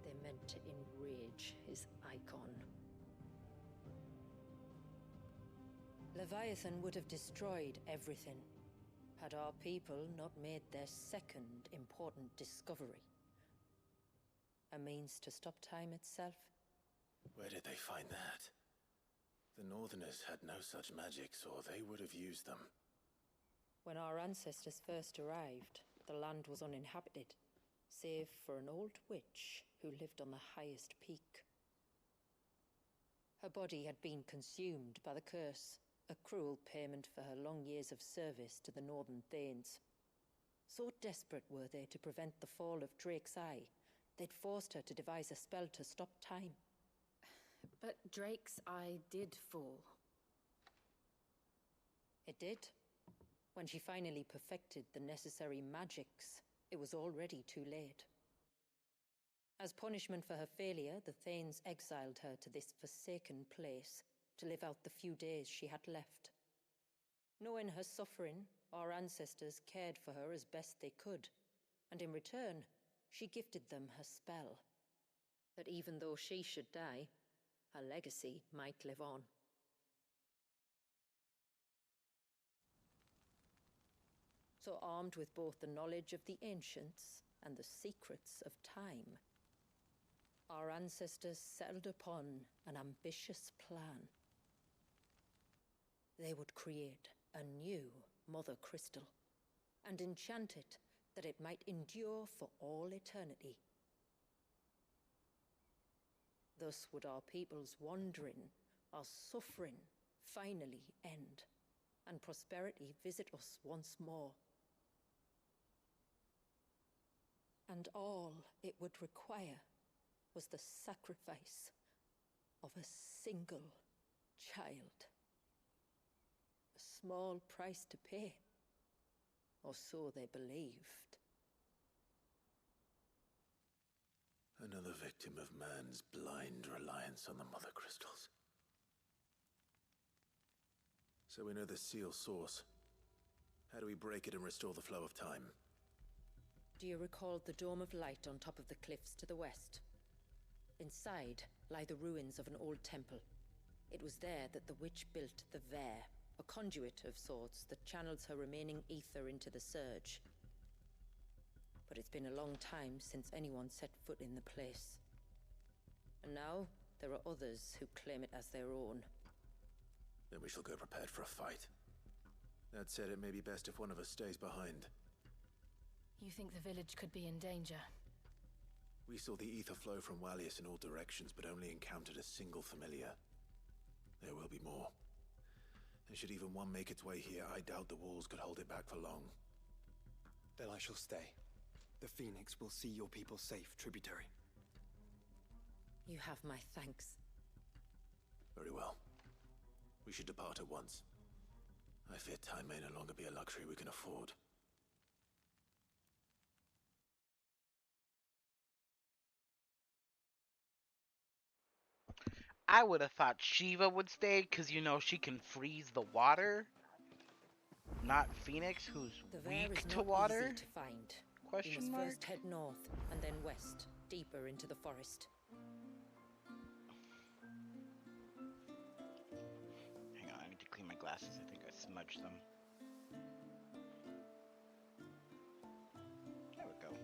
S2: They meant to enrage his icon. Leviathan would have destroyed everything, had our people not made their second important discovery. A means to stop time itself.
S3: Where did they find that? The Northerners had no such magics, or they would have used them.
S2: When our ancestors first arrived, the land was uninhabited, save for an old witch who lived on the highest peak. Her body had been consumed by the curse, a cruel payment for her long years of service to the Northern Thanes. So desperate were they to prevent the fall of Drake's Eye, they'd forced her to devise a spell to stop time.
S10: But Drake's Eye did fall.
S2: It did. When she finally perfected the necessary magics, it was already too late. As punishment for her failure, the Thanes exiled her to this forsaken place to live out the few days she had left. Knowing her suffering, our ancestors cared for her as best they could, and in return, she gifted them her spell. That even though she should die, her legacy might live on. So armed with both the knowledge of the ancients and the secrets of time, our ancestors settled upon an ambitious plan. They would create a new Mother Crystal, and enchant it that it might endure for all eternity. Thus would our people's wandering, our suffering, finally end, and prosperity visit us once more. And all it would require was the sacrifice of a single child. A small price to pay, or so they believed.
S3: Another victim of man's blind reliance on the Mother Crystals. So we know the seal source. How do we break it and restore the flow of time?
S2: Do you recall the Dome of Light on top of the cliffs to the west? Inside lie the ruins of an old temple. It was there that the witch built the Vare, a conduit of sorts that channels her remaining ether into the Surge. But it's been a long time since anyone set foot in the place. And now, there are others who claim it as their own.
S3: Then we shall go prepared for a fight. That said, it may be best if one of us stays behind.
S10: You think the village could be in danger?
S3: We saw the ether flow from Wallius in all directions, but only encountered a single familiar. There will be more. And should even one make its way here, I doubt the walls could hold it back for long.
S9: Then I shall stay. the Phoenix will see your people safe, tributary.
S2: You have my thanks.
S3: Very well. We should depart at once. I fear time may no longer be a luxury we can afford.
S1: I would have thought Shiva would stay because, you know, she can freeze the water. Not Phoenix, who's
S2: The Vare
S1: weak
S2: is
S1: to
S2: not
S1: water?
S2: easy to find. You
S1: Question
S2: must
S1: mark?
S2: first head north and then west, deeper into the forest.
S1: Hang on, I need to clean my glasses. I think I smudged them. There we go.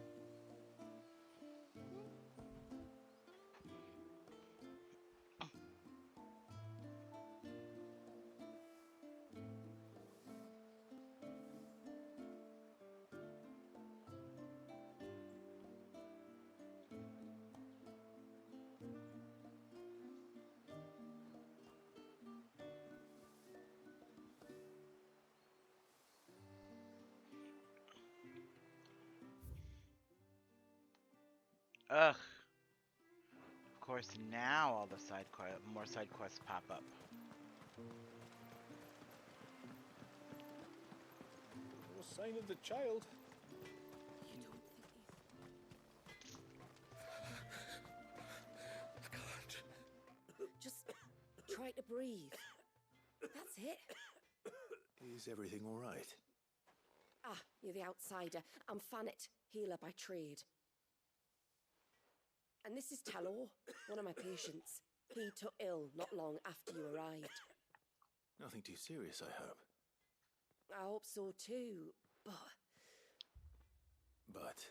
S1: Ugh. Of course, now all the more side quests pop up.
S4: No sign of the child.
S2: You don't think he's...
S9: I can't.
S2: Just try to breathe. That's it.
S3: Is everything all right?
S2: Ah, you're the outsider. I'm Fannet, healer by trade. And this is Talor, one of my patients. He took ill not long after you arrived.
S3: Nothing too serious, I hope.
S2: I hope so too, but...
S3: But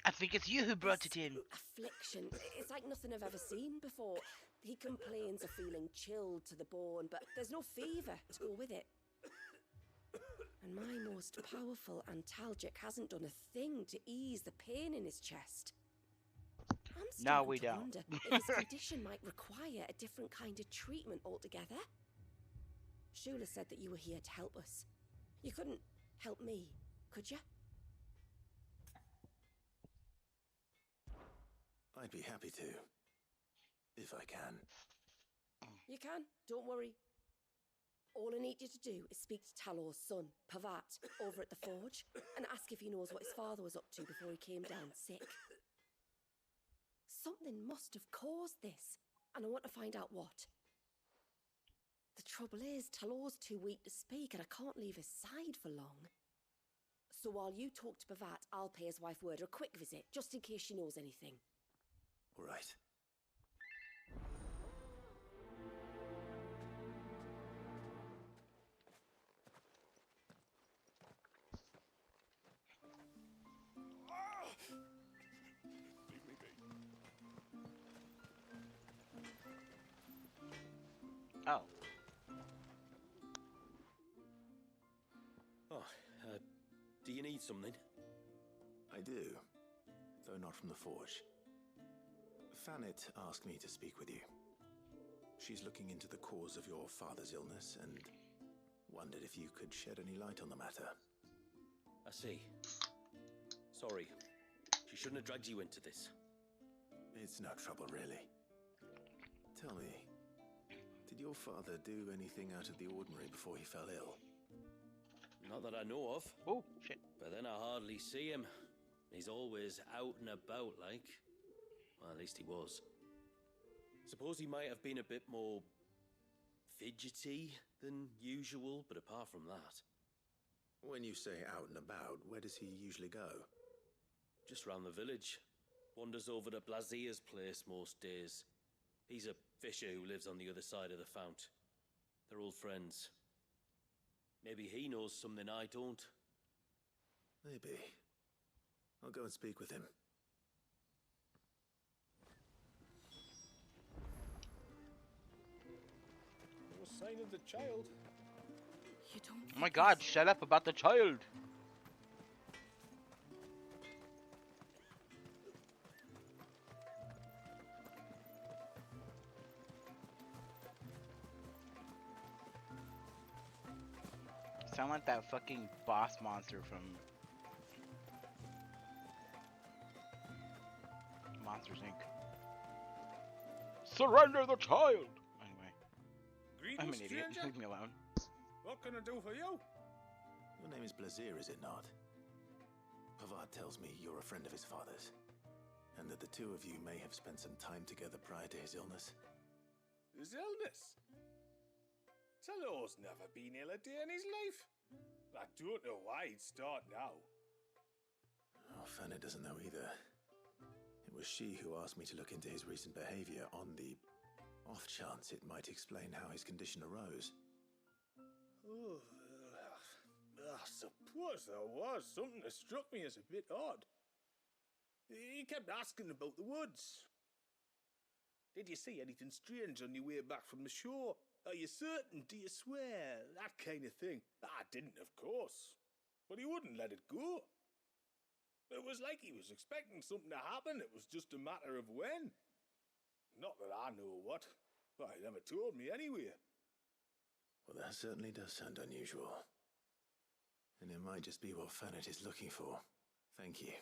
S1: I think it's you who brought it
S2: this
S1: in.
S2: affliction, it's like nothing I've ever seen before. He complains of feeling chilled to the bone, but there's no fever to go with it. And my most powerful antalgic hasn't done a thing to ease the pain in his chest. I'm starting
S1: we
S2: to
S1: don't.
S2: wonder if his condition might require a different kind of treatment altogether. Shula said that you were here to help us. You couldn't help me, could you?
S3: I'd be happy to. If I can.
S2: You can, don't worry. All I need you to do is speak to Talor's son, Pavat, over at the forge, and ask if he knows what his father was up to before he came down sick. Something must have caused this, and I want to find out what. The trouble is, Talor's too weak to speak, and I can't leave his side for long. So while you talk to Pavat, I'll pay his wife word a quick visit, just in case she knows anything.
S3: All right.
S1: Oh.
S5: Oh, do you need something?
S3: I do, though not from the forge. Fannet asked me to speak with you. She's looking into the cause of your father's illness and wondered if you could shed any light on the matter.
S5: I see. Sorry. She shouldn't have dragged you into this.
S3: It's no trouble, really. Tell me, did your father do anything out of the ordinary before he fell ill?
S5: Not that I know of.
S1: Oh, shit.
S5: But then I hardly see him. He's always out and about, like. Well, at least he was. Suppose he might have been a bit more fidgety than usual, but apart from that...
S3: When you say out and about, where does he usually go?
S5: Just round the village. Wanders over to Blasia's place most days. He's a fisher who lives on the other side of the fount. They're old friends. Maybe he knows something I don't.
S3: Maybe. I'll go and speak with him.
S4: No sign of the child.
S2: You don't.
S1: Oh my god, shut up about the child. Sound like that fucking boss monster from Monsters Inc. Surrender the child! Anyway, I'm
S6: Greetings,
S1: an idiot.
S6: stranger.
S1: Leave me alone.
S6: What can I do for you?
S3: Your name is Blazir, is it not? Pavard tells me you're a friend of his father's, and that the two of you may have spent some time together prior to his illness.
S6: His illness? Talor's never been ill a day in his life. I don't know why he'd start now.
S3: Oh, Fanny doesn't know either. It was she who asked me to look into his recent behavior on the off chance it might explain how his condition arose.
S6: Oh, I suppose there was something that struck me as a bit odd. He kept asking about the woods. Did you see anything strange on your way back from the shore? Are you certain? Do you swear? That kind of thing. I didn't, of course. But he wouldn't let it go. It was like he was expecting something to happen. It was just a matter of when. Not that I know what. But he never told me anyway.
S3: Well, that certainly does sound unusual. And it might just be what Fanet is looking for. Thank you.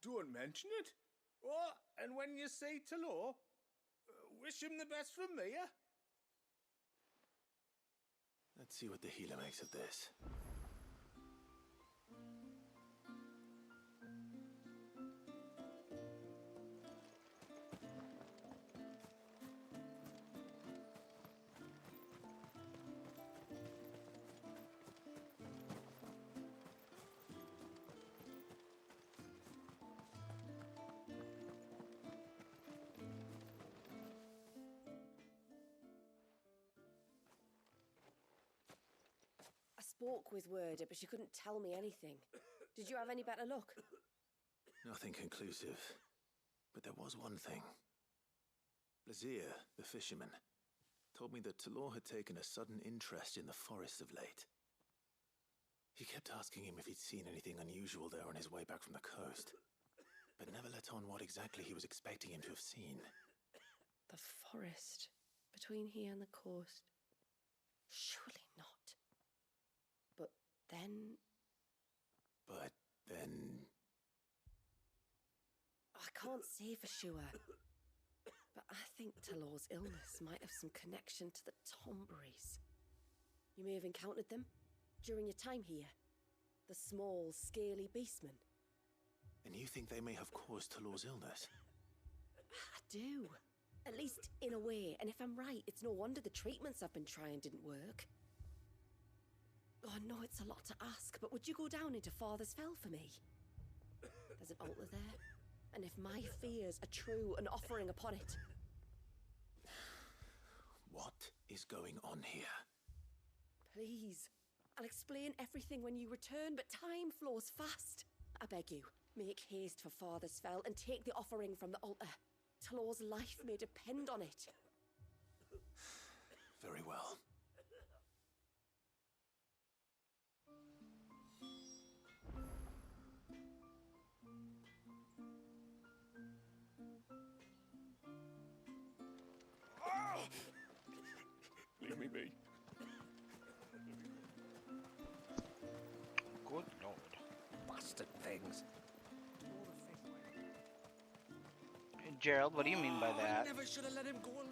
S6: Don't mention it. Oh, and when you say Talor, wish him the best from me, yeah?
S3: Let's see what the healer makes of this.
S2: I spoke with Werder, but she couldn't tell me anything. Did you have any better luck?
S3: Nothing conclusive. But there was one thing. Blazir, the fisherman, told me that Talor had taken a sudden interest in the forest of late. He kept asking him if he'd seen anything unusual there on his way back from the coast, but never let on what exactly he was expecting him to have seen.
S2: The forest between here and the coast. Surely not. But then... I can't say for sure. But I think Talor's illness might have some connection to the Tomberries. You may have encountered them during your time here. The small, scaly beastmen.
S3: And you think they may have caused Talor's illness?
S2: I do. At least in a way. And if I'm right, it's no wonder the treatments I've been trying didn't work. Oh, I know it's a lot to ask, but would you go down into Father's Fell for me? There's an altar there. And if my fears are true, an offering upon it.
S3: What is going on here?
S2: Please. I'll explain everything when you return, but time flows fast. I beg you, make haste for Father's Fell and take the offering from the altar. Talor's life may depend on it.
S3: Very well.
S6: Leave me be.
S1: Good lord.
S6: Bastard things.
S1: Hey, Gerald, what do you mean by that?
S6: I never should have let him go alone.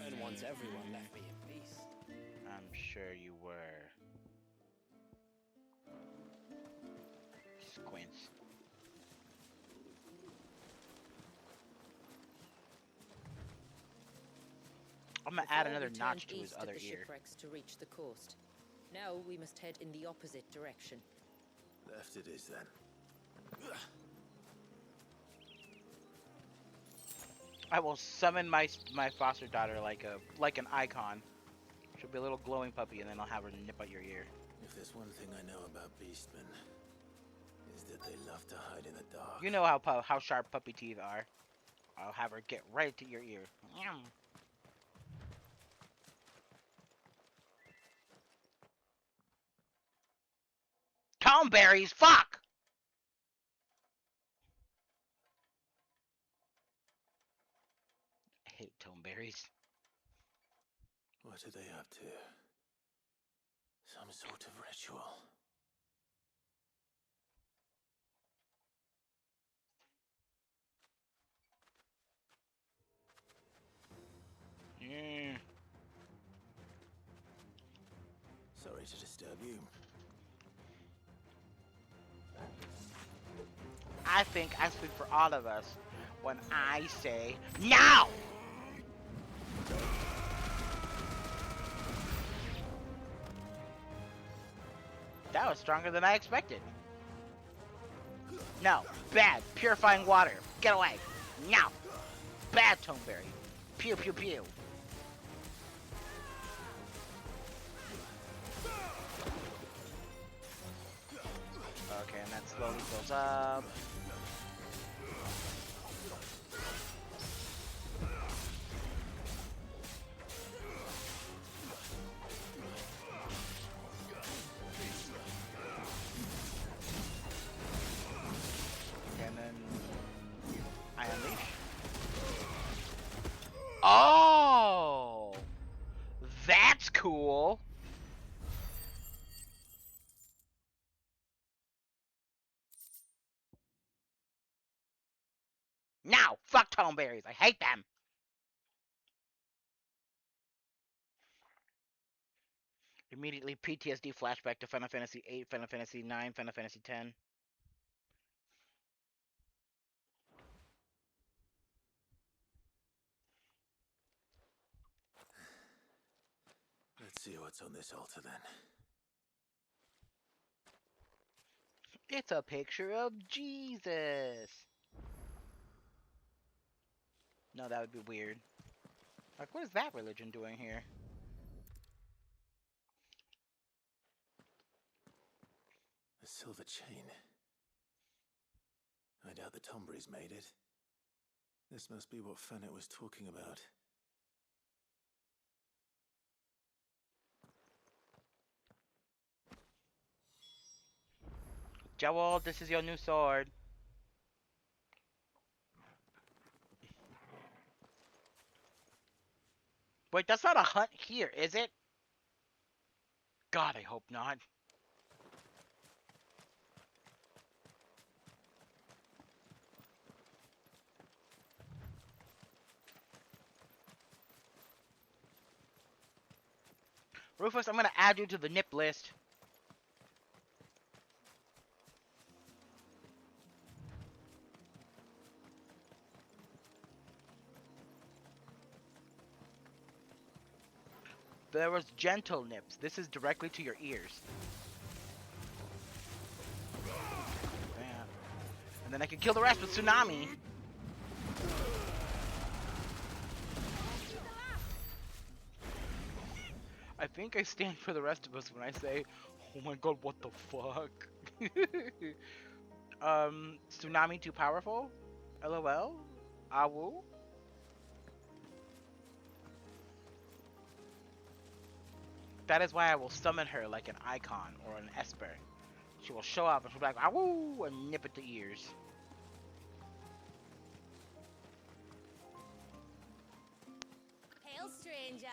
S4: And once everyone left me in peace.
S1: I'm sure you were. Squints. I'm gonna add
S2: Before
S1: another
S2: we
S1: notch
S2: turned
S1: to his
S2: east at
S1: other
S2: the
S1: ear.
S2: shipwrecks to reach the coast. Now we must head in the opposite direction.
S3: Left it is then.
S1: I will summon my foster daughter like an icon. She'll be a little glowing puppy, and then I'll have her nip at your ear.
S3: If there's one thing I know about beastmen, is that they love to hide in the dark.
S1: You know how sharp puppy teeth are. I'll have her get right to your ear. Tomberries, fuck! I hate Tomberries.
S3: What are they up to? Some sort of ritual. Sorry to disturb you.
S1: I think I speak for all of us when I say now! That was stronger than I expected. No, bad, purifying water. Get away. Now. Bad Toneberry. Pew pew pew. Okay, and that slowly fills up. And then I unleash. Oh! That's cool! Now! Fuck Toneberries! I hate them! Immediately PTSD flashback to Final Fantasy VIII, Final Fantasy IX, Final Fantasy X.
S3: Let's see what's on this altar then.
S1: It's a picture of Jesus! No, that would be weird. Like, what is that religion doing here?
S3: A silver chain. I doubt the Tomberries made it. This must be what Fennec was talking about.
S1: Joel, this is your new sword. Wait, that's not a hunt here, is it? God, I hope not. Rufus, I'm gonna add you to the nip list. There was gentle nips. This is directly to your ears. Yeah. And then I can kill the rest with Tsunami. I think I stand for the rest of us when I say, oh my god, what the fuck? Tsunami too powerful? LOL? Awu? That is why I will summon her like an icon or an esper. She will show up and she'll be like, "Awoo!" and nip at the ears.
S8: Hail, stranger.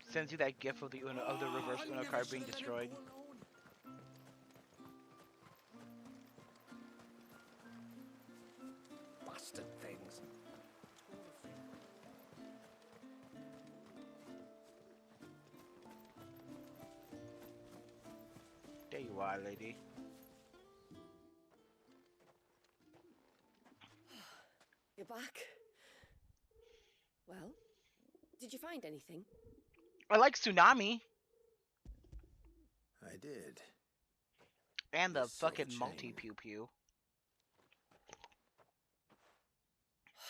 S1: Sends you that gif of the reverse Uno card being destroyed.
S6: Bastard things.
S1: There you are, lady.
S2: You're back. Well, did you find anything?
S1: I like Tsunami.
S3: I did.
S1: And the
S3: This silver
S1: fucking
S3: chain.
S1: multi-pew-pew.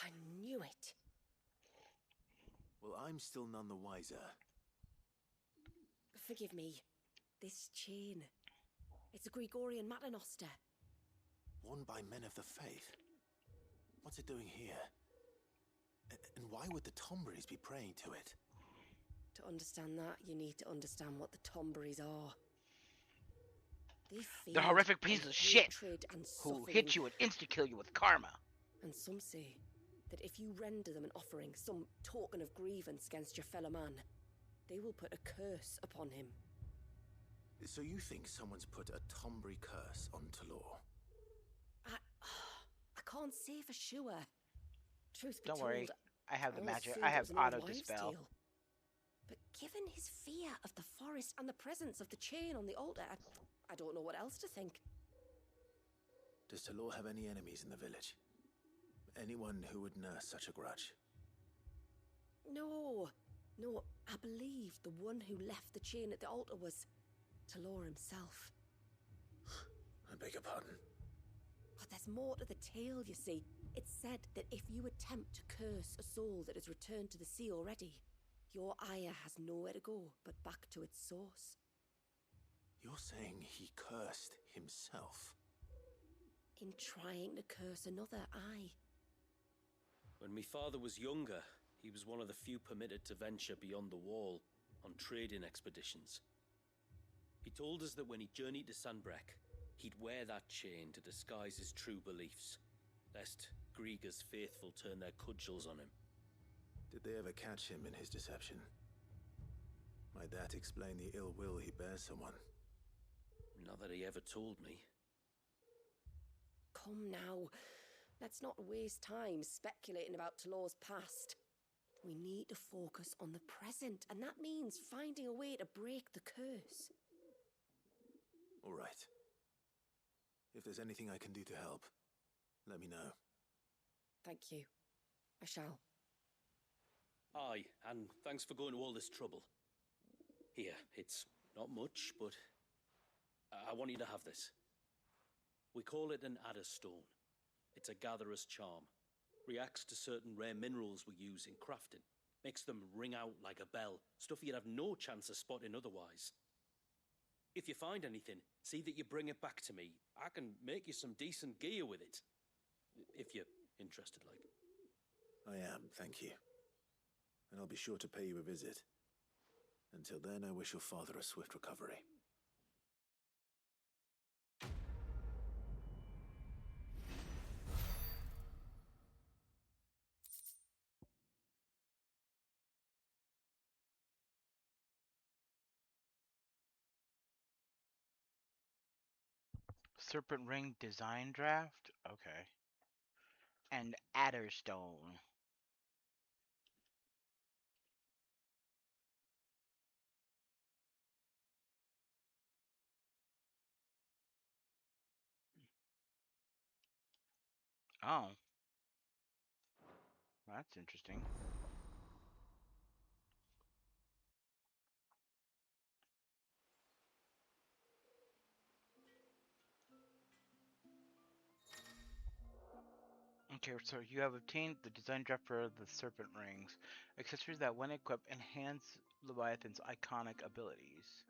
S2: I knew it.
S3: Well, I'm still none the wiser.
S2: Forgive me. This chain. It's a Gregorian Maternoster.
S3: Worn by men of the faith. What's it doing here? And why would the Tomberries be praying to it?
S2: To understand that, you need to understand what the Tomberries are. They feed
S1: The horrific
S2: on
S1: piece of shit
S2: hatred and
S1: who
S2: suffering.
S1: hit you and insta-kill you with karma.
S2: And some say that if you render them an offering, some token of grievance against your fellow man, they will put a curse upon him.
S3: So you think someone's put a Tomberry curse on Talor?
S2: I can't say for sure. Truth be
S1: Don't
S2: told,
S1: worry. I have the
S2: always
S1: magic.
S2: assumed
S1: I
S2: it
S1: have
S2: was an old
S1: auto
S2: wives'
S1: dispel.
S2: tale.
S11: But given his fear of the forest and the presence of the chain on the altar, I don't know what else to think.
S3: Does Talor have any enemies in the village? Anyone who would nurse such a grudge?
S11: No, I believe the one who left the chain at the altar was Talor himself.
S3: I beg your pardon.
S11: But there's more to the tale, you see. It's said that if you attempt to curse a soul that has returned to the sea already, your ire has nowhere to go but back to its source.
S3: You're saying he cursed himself?
S11: In trying to curse another, aye.
S5: When my father was younger, he was one of the few permitted to venture beyond the wall on trading expeditions. He told us that when he journeyed to Sanbreque, he'd wear that chain to disguise his true beliefs, lest Grieger's faithful turn their cudgels on him.
S3: Did they ever catch him in his deception? Might that explain the ill will he bears someone?
S5: Not that he ever told me.
S11: Come now, let's not waste time speculating about Talor's past. We need to focus on the present, and that means finding a way to break the curse.
S3: All right. If there's anything I can do to help, let me know.
S11: Thank you. I shall.
S5: Aye, and thanks for going to all this trouble. Here, it's not much, but I want you to have this. We call it an adder stone. It's a gatherer's charm. Reacts to certain rare minerals we use in crafting. Makes them ring out like a bell. Stuff you'd have no chance of spotting otherwise. If you find anything, see that you bring it back to me. I can make you some decent gear with it. If you're interested, like.
S3: I am, thank you. And I'll be sure to pay you a visit. Until then, I wish your father a swift recovery.
S1: Serpent Ring design draft? Okay. And Adderstone. Oh. That's interesting. Okay, so you have obtained the design draft for the Serpent Rings. Accessories that, when equipped, enhance Leviathan's iconic abilities.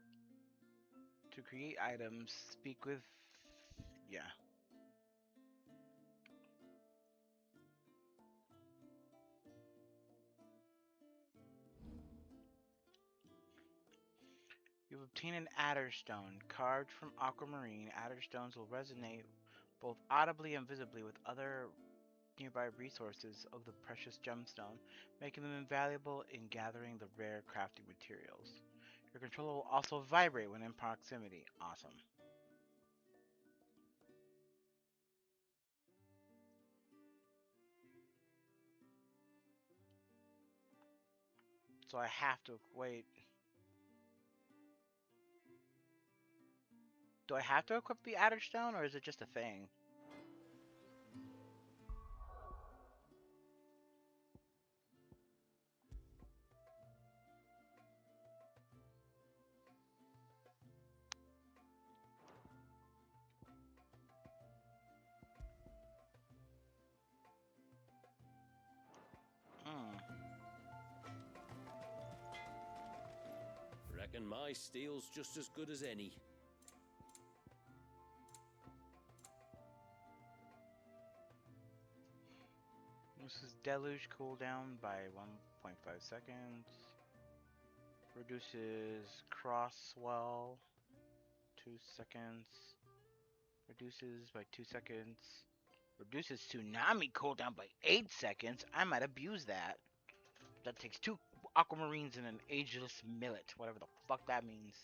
S1: To create items, speak with... yeah. You've obtained an Adderstone. Carved from aquamarine, Adderstones will resonate both audibly and visibly with other nearby resources of the precious gemstone, making them invaluable in gathering the rare crafting materials. Your controller will also vibrate when in proximity. Awesome. So I have to wait. Do I have to equip the Adderstone, or is it just a thing? Hmm.
S5: Reckon my steel's just as good as any.
S1: This is deluge cooldown by 1.5 seconds. Reduces cross swell 2 seconds. Reduces by 2 seconds. Reduces tsunami cooldown by 8 seconds. I might abuse that. That takes 2 aquamarines and an ageless millet, whatever the fuck that means.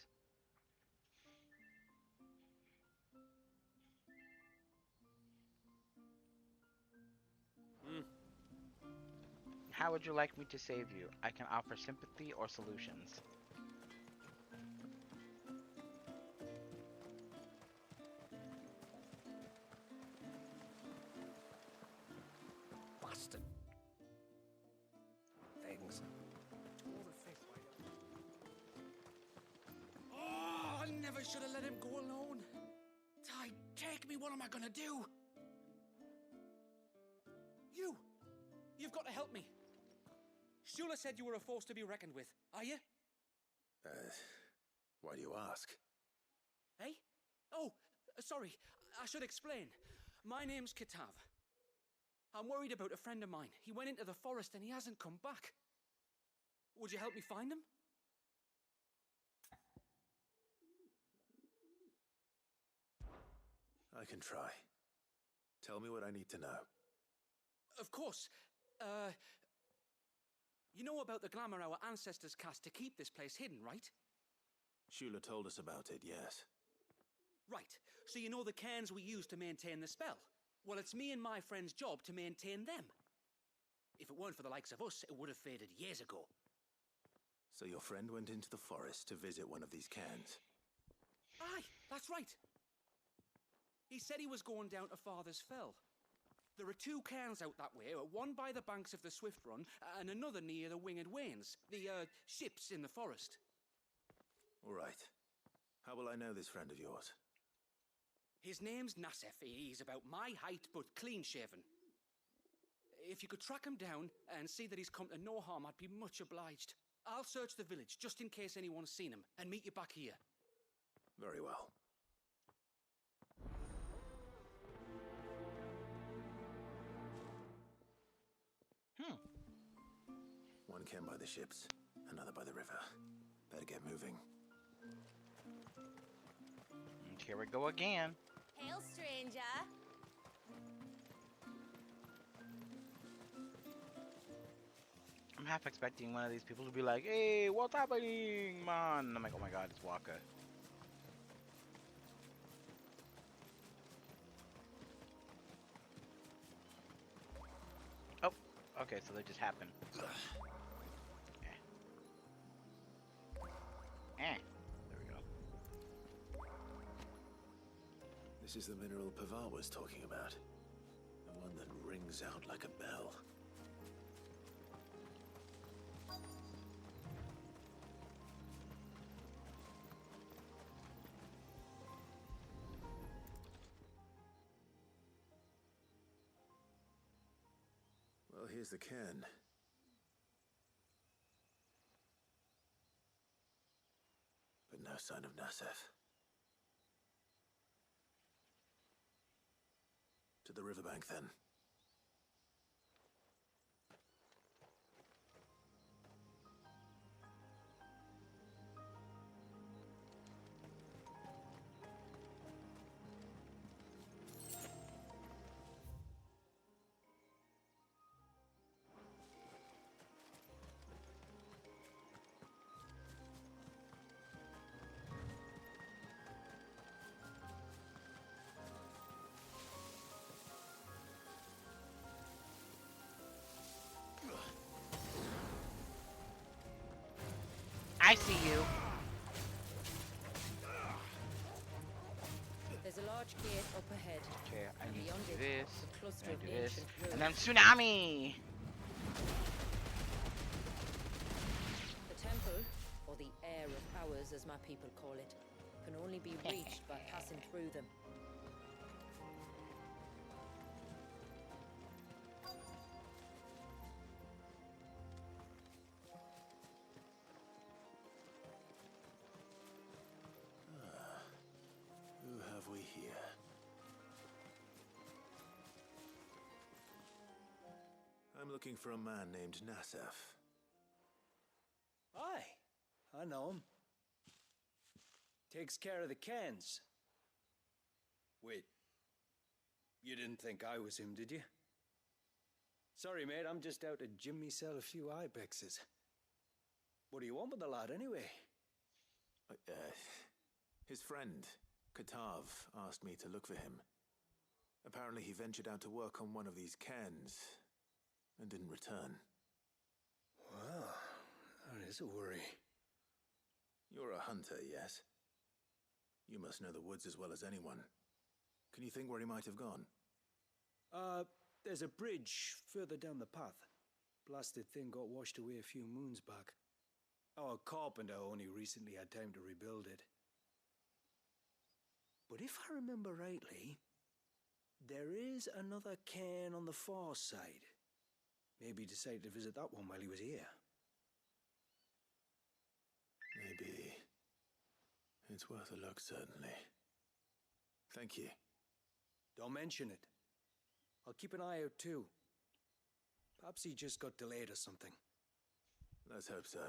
S1: How would you like me to save you? I can offer sympathy or solutions.
S6: Bastard. Things. Tore the fish right up. Oh, I never should have let him go alone. Ty, take me. What am I gonna do?
S12: You've got to help me. Shula said you were a force to be reckoned with. Are you?
S3: Why do you ask?
S12: Hey? Oh, sorry. I should explain. My name's Kitav. I'm worried about a friend of mine. He went into the forest and he hasn't come back. Would you help me find him?
S3: I can try. Tell me what I need to know.
S12: Of course. You know about the glamour our ancestors cast to keep this place hidden, right?
S3: Shula told us about it, yes.
S12: Right. So you know the cairns we use to maintain the spell? Well, it's me and my friend's job to maintain them. If it weren't for the likes of us, it would have faded years ago.
S3: So your friend went into the forest to visit one of these cairns?
S12: Aye, that's right. He said he was going down to Father's Fell. There are two cairns out that way, one by the banks of the Swift Run, and another near the Winged Wains, the, ships in the forest.
S3: All right. How will I know this friend of yours?
S12: His name's Nassef. He's about my height, but clean-shaven. If you could track him down and see that he's come to no harm, I'd be much obliged. I'll search the village, just in case anyone's seen him, and meet you back here.
S3: Very well. One cairn by the ships, another by the river. Better get moving.
S1: And here we go again.
S8: Hail, stranger.
S1: I'm half expecting one of these people to be like, "Hey, what's happening, man?" And I'm like, "Oh my god, it's Waka." Oh, okay, so they just happen. There we go.
S3: This is the mineral Pavar was talking about. The one that rings out like a bell. Well, here's the cairn. But no sign of Nassef. To the riverbank, then.
S1: I see you.
S2: There's a large gate up ahead.
S1: Okay, I
S2: And
S1: need to
S2: beyond
S1: do
S2: it,
S1: this.
S2: a cluster
S1: I
S2: of
S1: do this.
S2: ancient
S1: And
S2: ruins.
S1: then tsunami.
S2: The temple, or the Air of Powers as my people call it, can only be reached by passing through them.
S3: Who have we here? I'm looking for a man named Nassef.
S9: Aye, I know him. Takes care of the cairns. Wait, you didn't think I was him, did you? Sorry, mate, I'm just out to gym myself a few ibexes. What do you want with the lad, anyway?
S3: His friend, Katav, asked me to look for him. Apparently he ventured out to work on one of these cairns and didn't return.
S9: There's a worry.
S3: You're a hunter, yes? You must know the woods as well as anyone. Can you think where he might have gone?
S9: There's a bridge further down the path. Blasted thing got washed away a few moons back. Our carpenter only recently had time to rebuild it. But if I remember rightly, there is another cairn on the far side. Maybe he decided to visit that one while he was here.
S3: Maybe. It's worth a look, certainly. Thank you.
S9: Don't mention it. I'll keep an eye out too. Perhaps he just got delayed or something.
S3: Let's hope so.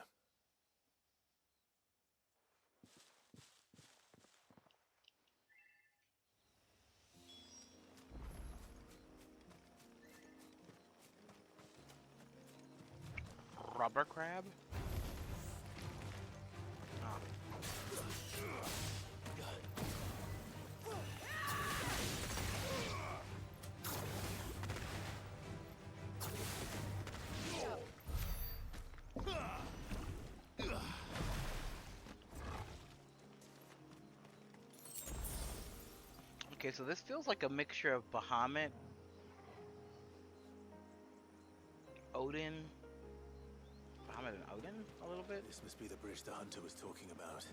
S1: Rubber crab? Oh. Okay, so this feels like a mixture of Bahamut, Odin, Bahamut and Odin a little bit.
S3: This must be the bridge the hunter was talking about.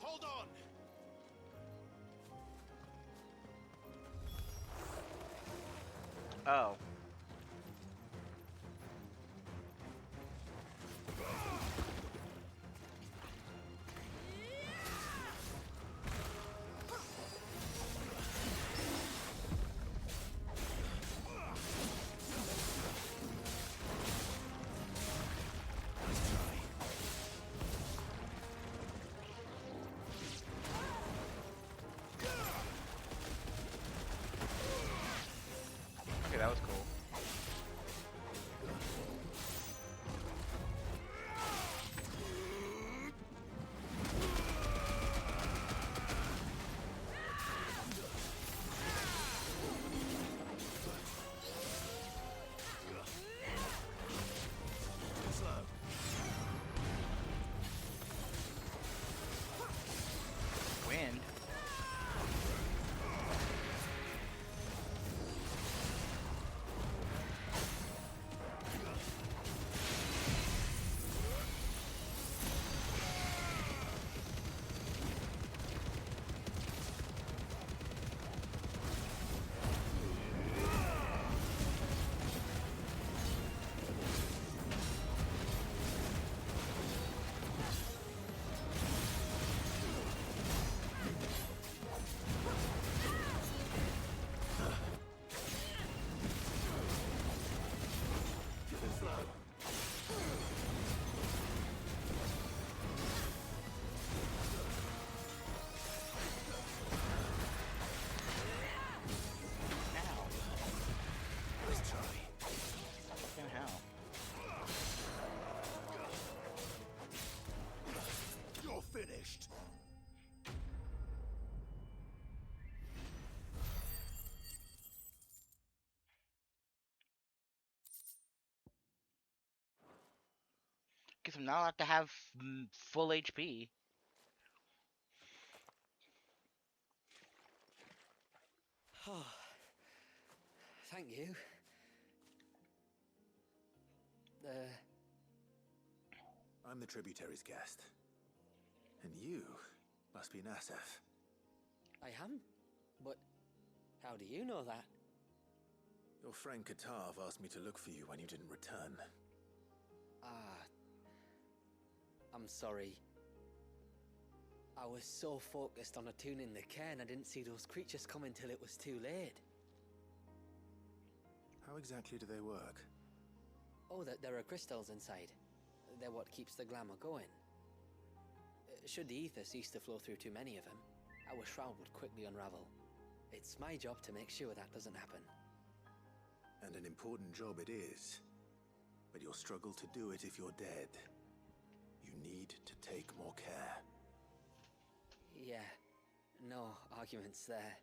S6: Hold on!
S1: Oh. Okay, that was cool. Wind. Fucking hell.
S6: You're finished!
S1: Guess I'm not allowed to have full HP.
S12: Oh, thank you.
S3: I'm the tributary's guest. And you must be Nassef.
S13: I am? But how do you know that?
S3: Your friend Katav asked me to look for you when you didn't return.
S13: Ah, I'm sorry. I was so focused on attuning the cairn, I didn't see those creatures coming till it was too late.
S3: How exactly do they work?
S13: Oh, there are crystals inside. They're what keeps the glamour going. Should the ether cease to flow through too many of them, our shroud would quickly unravel. It's my job to make sure that doesn't happen.
S3: And an important job it is. But you'll struggle to do it if you're dead. You need to take more care.
S13: Yeah, no arguments there.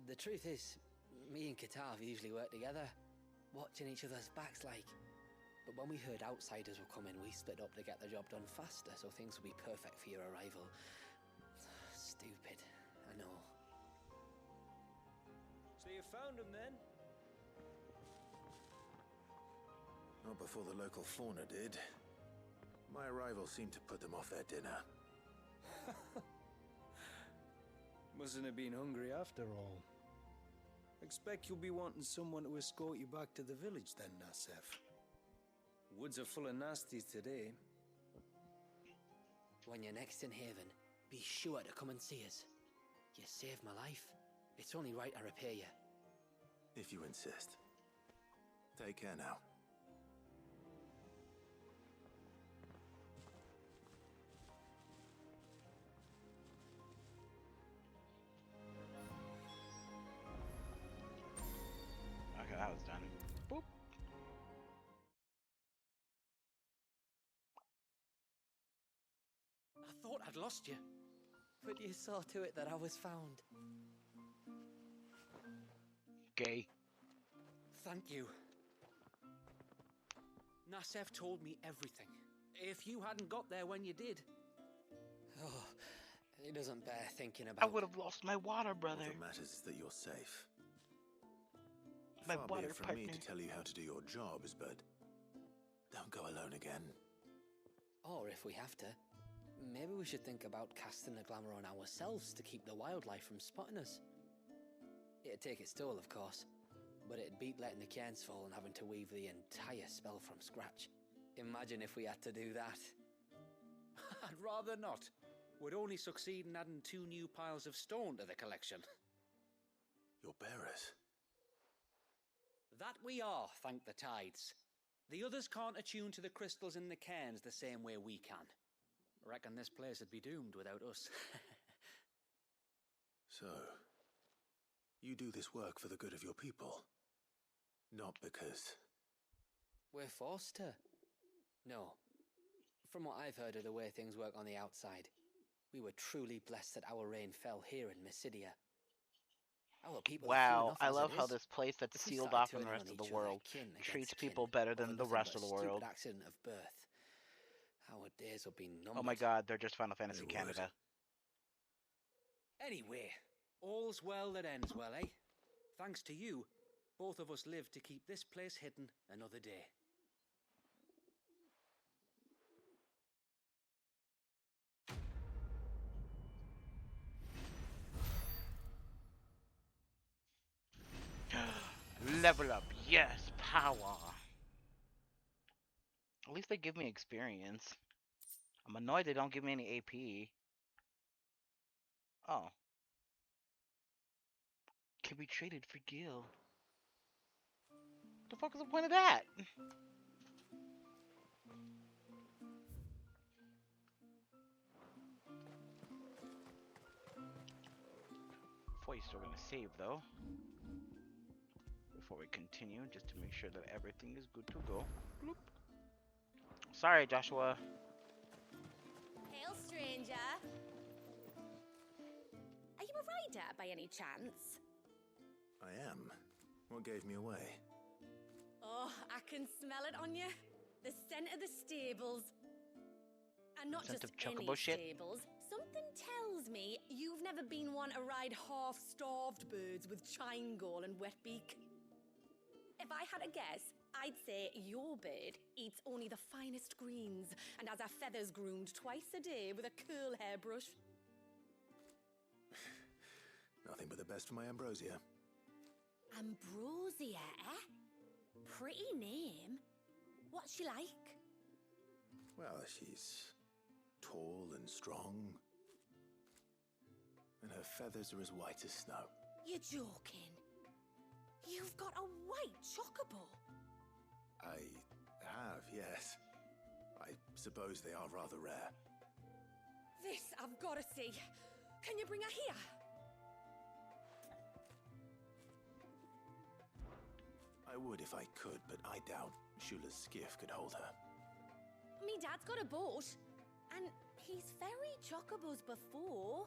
S13: The truth is, me and Katav usually work together, watching each other's backs like. But when we heard outsiders were coming, we split up to get the job done faster so things would be perfect for your arrival. Stupid, I know.
S9: So you found him then?
S3: Not before the local fauna did. My arrival seemed to put them off their dinner.
S9: Mustn't have been hungry after all. Expect you'll be wanting someone to escort you back to the village then, Nassef. Woods are full of nasties today.
S13: When you're next in Haven, be sure to come and see us. You saved my life. It's only right I repay you.
S3: If you insist. Take care now.
S1: Okay, that was done. Boop.
S13: I thought I'd lost you. But you saw to it that I was found.
S1: Gay.
S12: Thank you. Nassef told me everything. If you hadn't got there when you did...
S13: Oh, it doesn't bear thinking
S1: I
S13: about.
S1: would have lost my water, brother.
S3: All that matters is that you're safe.
S1: My
S3: Far be
S1: water
S3: it from
S1: partner.
S3: me to tell you how to do your jobs, but don't go alone again.
S13: Or if we have to, maybe we should think about casting the glamour on ourselves to keep the wildlife from spotting us. It'd take its toll, of course, but it'd beat letting the cairns fall and having to weave the entire spell from scratch. Imagine if we had to do that.
S12: I'd rather not. Would only succeed in adding 2 new piles of stone to the collection.
S3: Your bearers.
S12: That we are, thank the tides. The others can't attune to the crystals in the cairns the same way we can. Reckon this place would be doomed without us.
S3: So, you do this work for the good of your people. Not because...
S13: We're forced to. No. From what I've heard of the way things work on the outside, we were truly blessed that our reign fell here in Mysidia. Our people are few
S1: Wow,
S13: enough
S1: I
S13: as
S1: love
S13: it
S1: how
S13: is.
S1: this place that's
S13: If we
S1: sealed
S13: started
S1: off from the
S13: turning
S1: rest
S13: on
S1: of the
S13: each other,
S1: world
S13: kin
S1: treats
S13: against
S1: people
S13: kin,
S1: better
S13: over
S1: than the
S13: nothing
S1: rest
S13: but
S1: of
S13: a
S1: the world.
S13: stupid accident of birth. Our days will be numbered.
S1: Oh my god, they're just Final Fantasy
S3: They
S1: Canada.
S12: Anyway, all's well that ends well, eh? Thanks to you, both of us live to keep this place hidden another day.
S1: Level up, yes, power. At least they give me experience. I'm annoyed they don't give me any AP. Oh. Can be traded for gil. What the fuck is the point of that? Before you're still gonna save though. Before we continue, just to make sure that everything is good to go. Bloop. Sorry, Joshua.
S7: Hail, stranger. Are you a rider by any chance?
S3: I am. What gave me away?
S7: Oh, I can smell it on you. The scent of the stables. And not
S1: Scent
S7: just
S1: of chocobo
S7: any
S1: shit?
S7: stables. Something tells me you've never been one to ride half-starved birds with chine gall and wet beak. If
S11: I had to guess, I'd say your bird eats only the finest greens and has her feathers groomed twice a day with a curl hairbrush.
S3: Nothing but the best for my Ambrosia.
S11: Ambrosia, eh? Pretty name. What's she like?
S3: Well, she's tall and strong. And her feathers are as white as snow.
S11: You're joking. You've got a white chocobo.
S3: I have, yes. I suppose they are rather rare.
S11: This I've got to see. Can you bring her here?
S3: I would if I could, but I doubt Shula's skiff could hold her.
S11: Me dad's got a boat, and he's ferried chocobos before.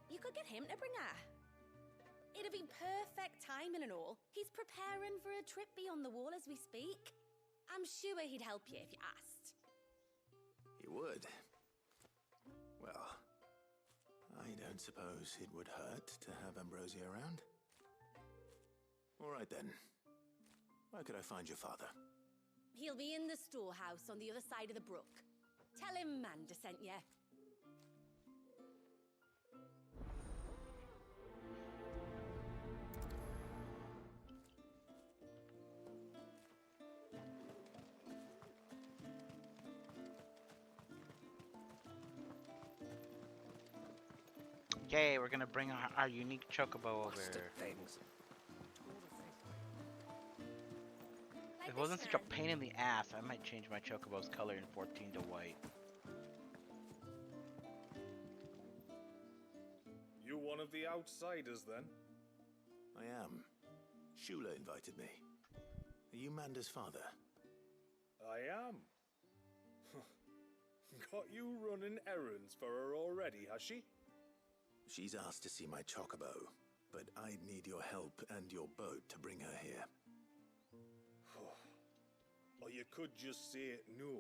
S11: You could get him to bring her. It'd be perfect timing and all. He's preparing for a trip beyond the wall as we speak. I'm sure he'd help you if you asked.
S3: He would. Well, I don't suppose it would hurt to have Ambrosia around. All right then. Where could I find your father?
S11: He'll be in the storehouse on the other side of the brook. Tell him Manda sent you.
S1: Yay, we're gonna bring our unique chocobo over.
S6: Things.
S1: If it wasn't such a pain in the ass, I might change my chocobo's color in 14 to white.
S14: You one of the outsiders, then?
S3: I am. Shula invited me. Are you Manda's father?
S14: I am. Got you running errands for her already, has she?
S3: She's asked to see my chocobo, but I'd need your help and your boat to bring her here.
S14: Or you could just say no.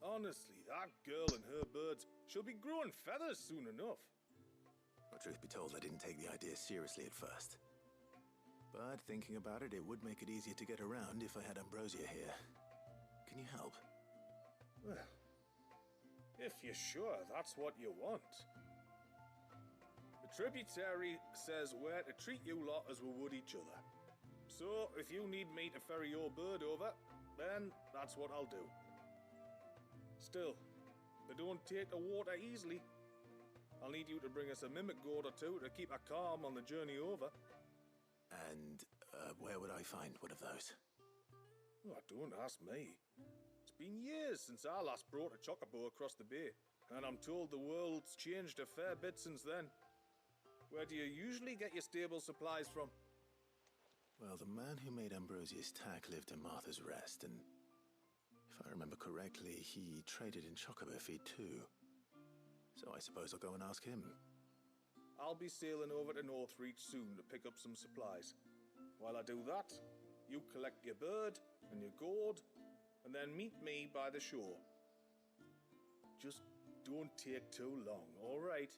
S14: Honestly, that girl and her birds, she'll be growing feathers soon enough.
S3: Well, truth be told, I didn't take the idea seriously at first. But thinking about it, it would make it easier to get around if I had Ambrosia here. Can you help?
S14: Well, if you're sure that's what you want. The tributary says we're to treat you lot as we would each other. So, if you need me to ferry your bird over, then that's what I'll do. Still, they don't take the water easily. I'll need you to bring us a mimic gourd or two to keep her calm on the journey over.
S3: And where would I find one of those?
S14: Oh, don't ask me. It's been years since I last brought a chocobo across the bay, and I'm told the world's changed a fair bit since then. Where do you usually get your stable supplies from?
S3: Well, the man who made Ambrosia's tack lived in Martha's Rest, and if I remember correctly, he traded in chocobo feed too. So I suppose I'll go and ask him.
S14: I'll be sailing over to Northreach soon to pick up some supplies. While I do that, you collect your bird and your gourd, and then meet me by the shore. Just don't take too long, all right?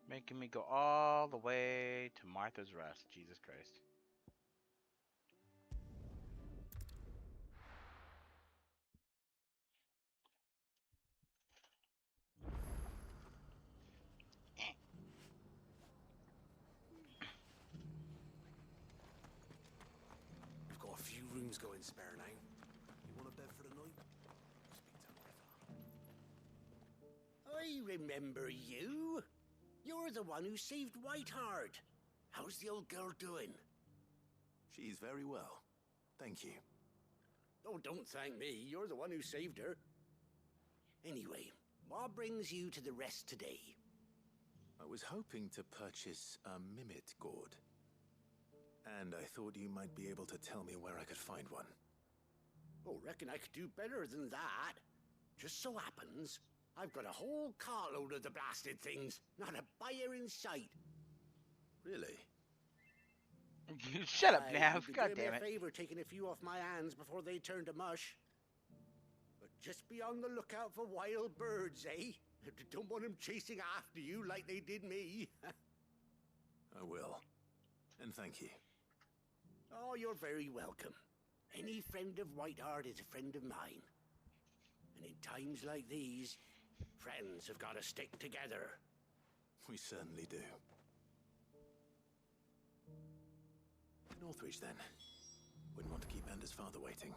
S1: Making me go all the way to Martha's Rest. Jesus Christ.
S6: We've got a few rooms going spare now. You want a bed for the night?
S15: I remember you. You're the one who saved Whiteheart. How's the old girl doing?
S3: She's very well. Thank you.
S15: Oh, don't thank me. You're the one who saved her. Anyway, what brings you to the rest today?
S3: I was hoping to purchase a mimit gourd. And I thought you might be able to tell me where I could find one.
S15: Oh, reckon I could do better than that. Just so happens, I've got a whole cartload of the blasted things. Not a buyer in sight.
S3: Really?
S1: Shut up,
S15: Aye,
S1: Nav.
S15: you'd be
S1: God
S15: doing me
S1: damn
S15: a
S1: it.
S15: favor taking a few off my hands before they turn to mush. But just be on the lookout for wild birds, eh? Don't want them chasing after you like they did me.
S3: I will. And thank you.
S15: Oh, you're very welcome. Any friend of Whiteheart is a friend of mine. And in times like these, friends have got to stick together.
S3: We certainly do. Northreach, then. Wouldn't want to keep Anders' father waiting.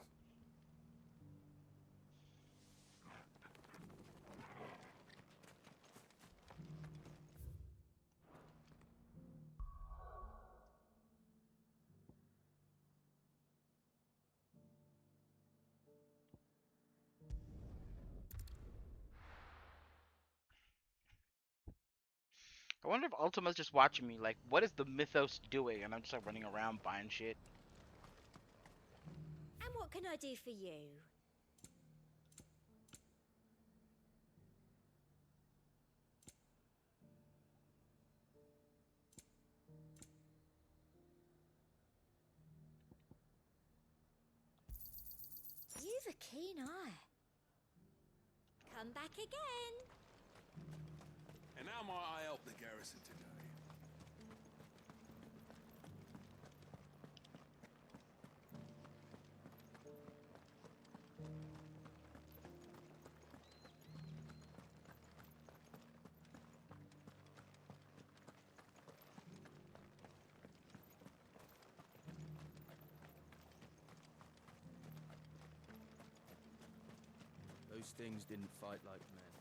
S1: I wonder if Ultima's just watching me. Like, what is the Mythos doing? And I'm just like running around buying shit.
S7: And what can I do for you? You've a keen eye. Come back again.
S14: And how might I help the garrison today?
S16: Those things didn't fight like men.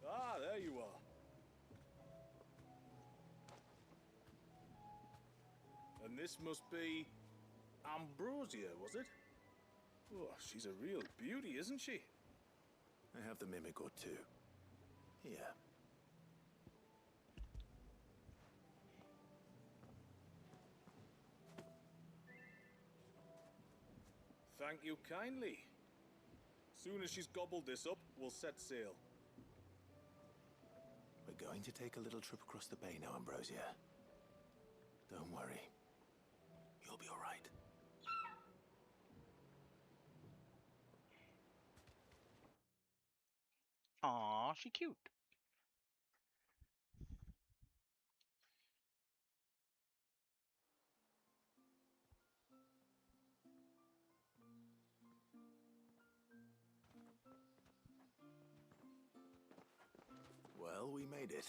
S14: Ah, there you are. And this must be Ambrosia, was it? Oh, she's a real beauty, isn't she?
S3: I have the mimic or two. Here.
S14: Thank you kindly. Soon as she's gobbled this up, we'll set sail.
S3: We're going to take a little trip across the bay now, Ambrosia. Don't worry. You'll be all right.
S1: Aw, she cute.
S3: Well, we made it.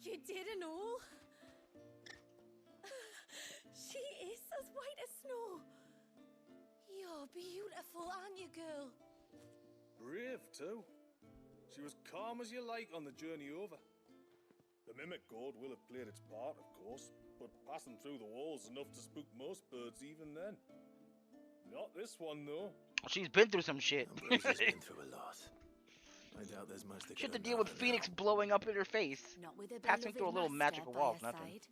S11: You did and all? She is as white as snow. You're beautiful, aren't you, girl?
S14: Brave, too. She was calm as you like on the journey over. The mimic gourd will have played its part, of course, but passing through the walls enough to spook most birds even then. Not this one, though.
S1: She's been through some shit.
S3: Ambrosia's been through a lot. I doubt there's much that
S1: She had to
S3: could
S1: deal with
S3: unravel
S1: Phoenix
S3: now.
S1: blowing up in her face.
S11: Not with a
S1: Passing through a little
S11: beloved
S1: magical
S11: master
S1: wall,
S11: by her
S1: nothing.
S11: side.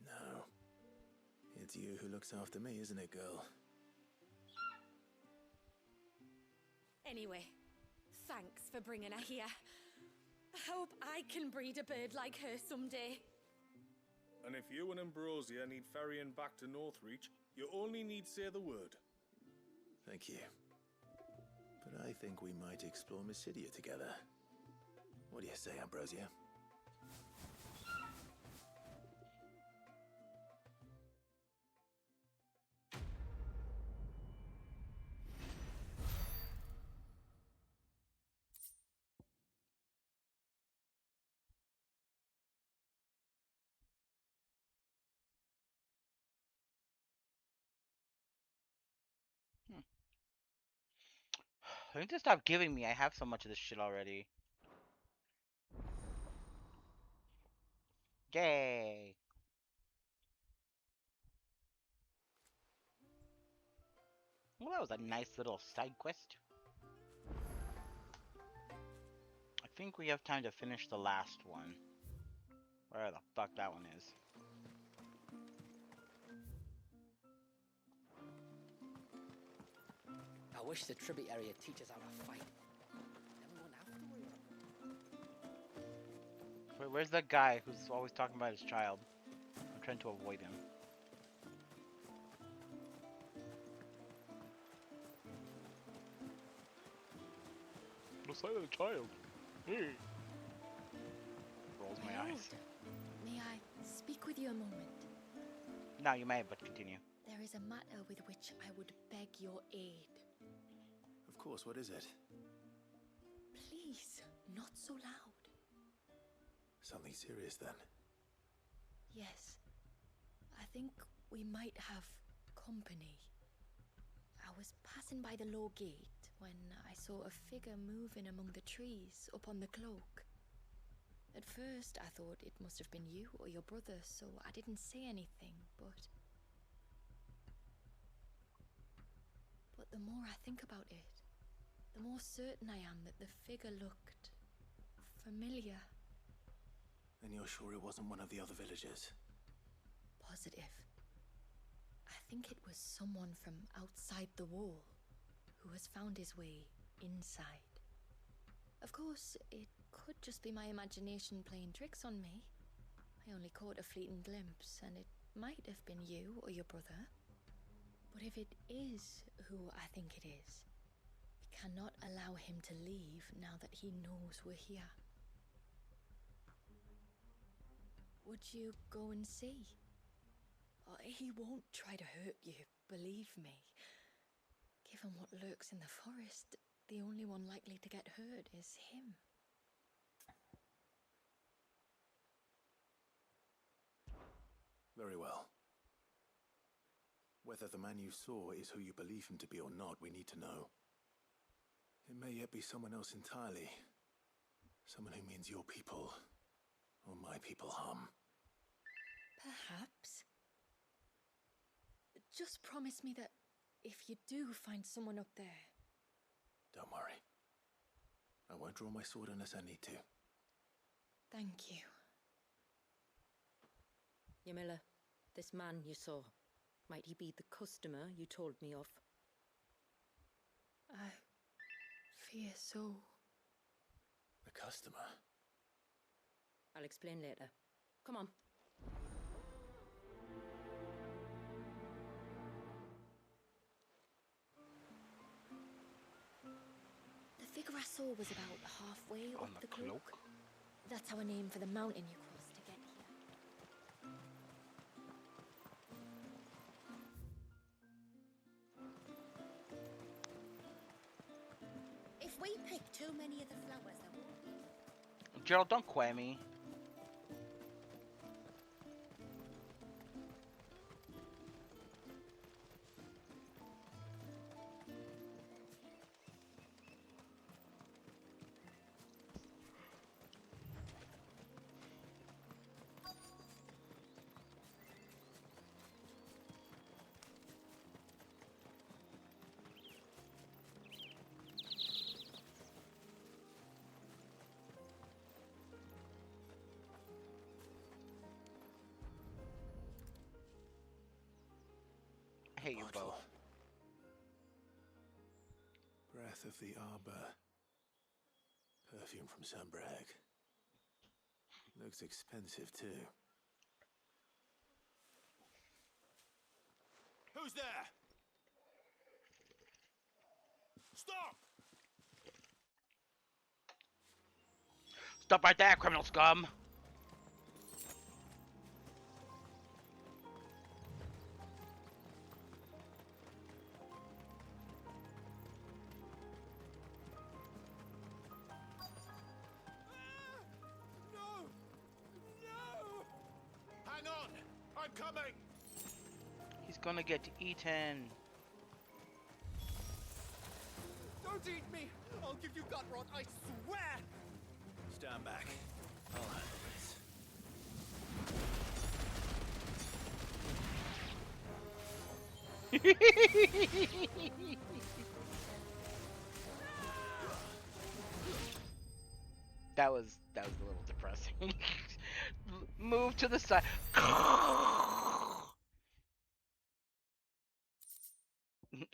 S3: No. It's you who looks after me, isn't it, girl?
S11: Anyway, thanks for bringing her here. I hope I can breed a bird like her someday.
S14: And if you and Ambrosia need ferrying back to Northreach, you only need say the word.
S3: Thank you. But I think we might explore Mysidia together. What do you say, Ambrosia?
S1: I need to stop giving me. I have so much of this shit already. Yay! Well, that was a nice little side quest. I think we have time to finish the last one. Where the fuck that one is.
S13: I wish the tributary would teach us how to fight. Then we wouldn't have to worry about
S1: Wait, where's that guy who's always talking about his child? I'm trying to avoid him. The sight of the child. Hey. Rolls my eyes.
S10: May I speak with you a moment?
S1: No, you may, but continue.
S10: There is a matter with which I would beg your aid.
S3: Of course, what is it?
S10: Please, not so loud.
S3: Something serious then.
S10: Yes. I think we might have company. I was passing by the low gate when I saw a figure moving among the trees up on the cloak. At first, I thought it must have been you or your brother, so I didn't say anything, but the more I think about it, the more certain I am that the figure looked familiar.
S3: And you're sure it wasn't one of the other villagers?
S10: Positive. I think it was someone from outside the wall who has found his way inside. Of course, it could just be my imagination playing tricks on me. I only caught a fleeting glimpse, and it might have been you or your brother. But if it is who I think it is, we cannot allow him to leave now that he knows we're here. Would you go and see? He won't try to hurt you, believe me. Given what lurks in the forest, the only one likely to get hurt is him.
S3: Very well. Whether the man you saw is who you believe him to be or not, we need to know. It may yet be someone else entirely. Someone who means your people, or my people, harm.
S10: Perhaps. Just promise me that if you do find someone up there...
S3: Don't worry. I won't draw my sword unless I need to.
S10: Thank you.
S2: Yamila, this man you saw, might he be the customer you told me of?
S10: I fear so.
S3: The customer?
S2: I'll explain later. Come on.
S10: The figure I saw was about halfway up the cloak. That's our name for the mountain you crossed to get here.
S7: If we pick too many of the flowers, there won't be...
S1: Gerald, don't quit me. I hate you both.
S3: Breath of the arbor. Perfume from Sunbrag. Looks expensive too.
S14: Who's there? Stop!
S1: Stop right there, criminal scum!
S14: Hang on! I'm coming!
S1: He's gonna get eaten.
S14: Don't
S6: Don't eat me! I'll give you gut rot, I swear!
S3: Stand back. I'll handle this.
S1: That was a little depressing. Move to the side.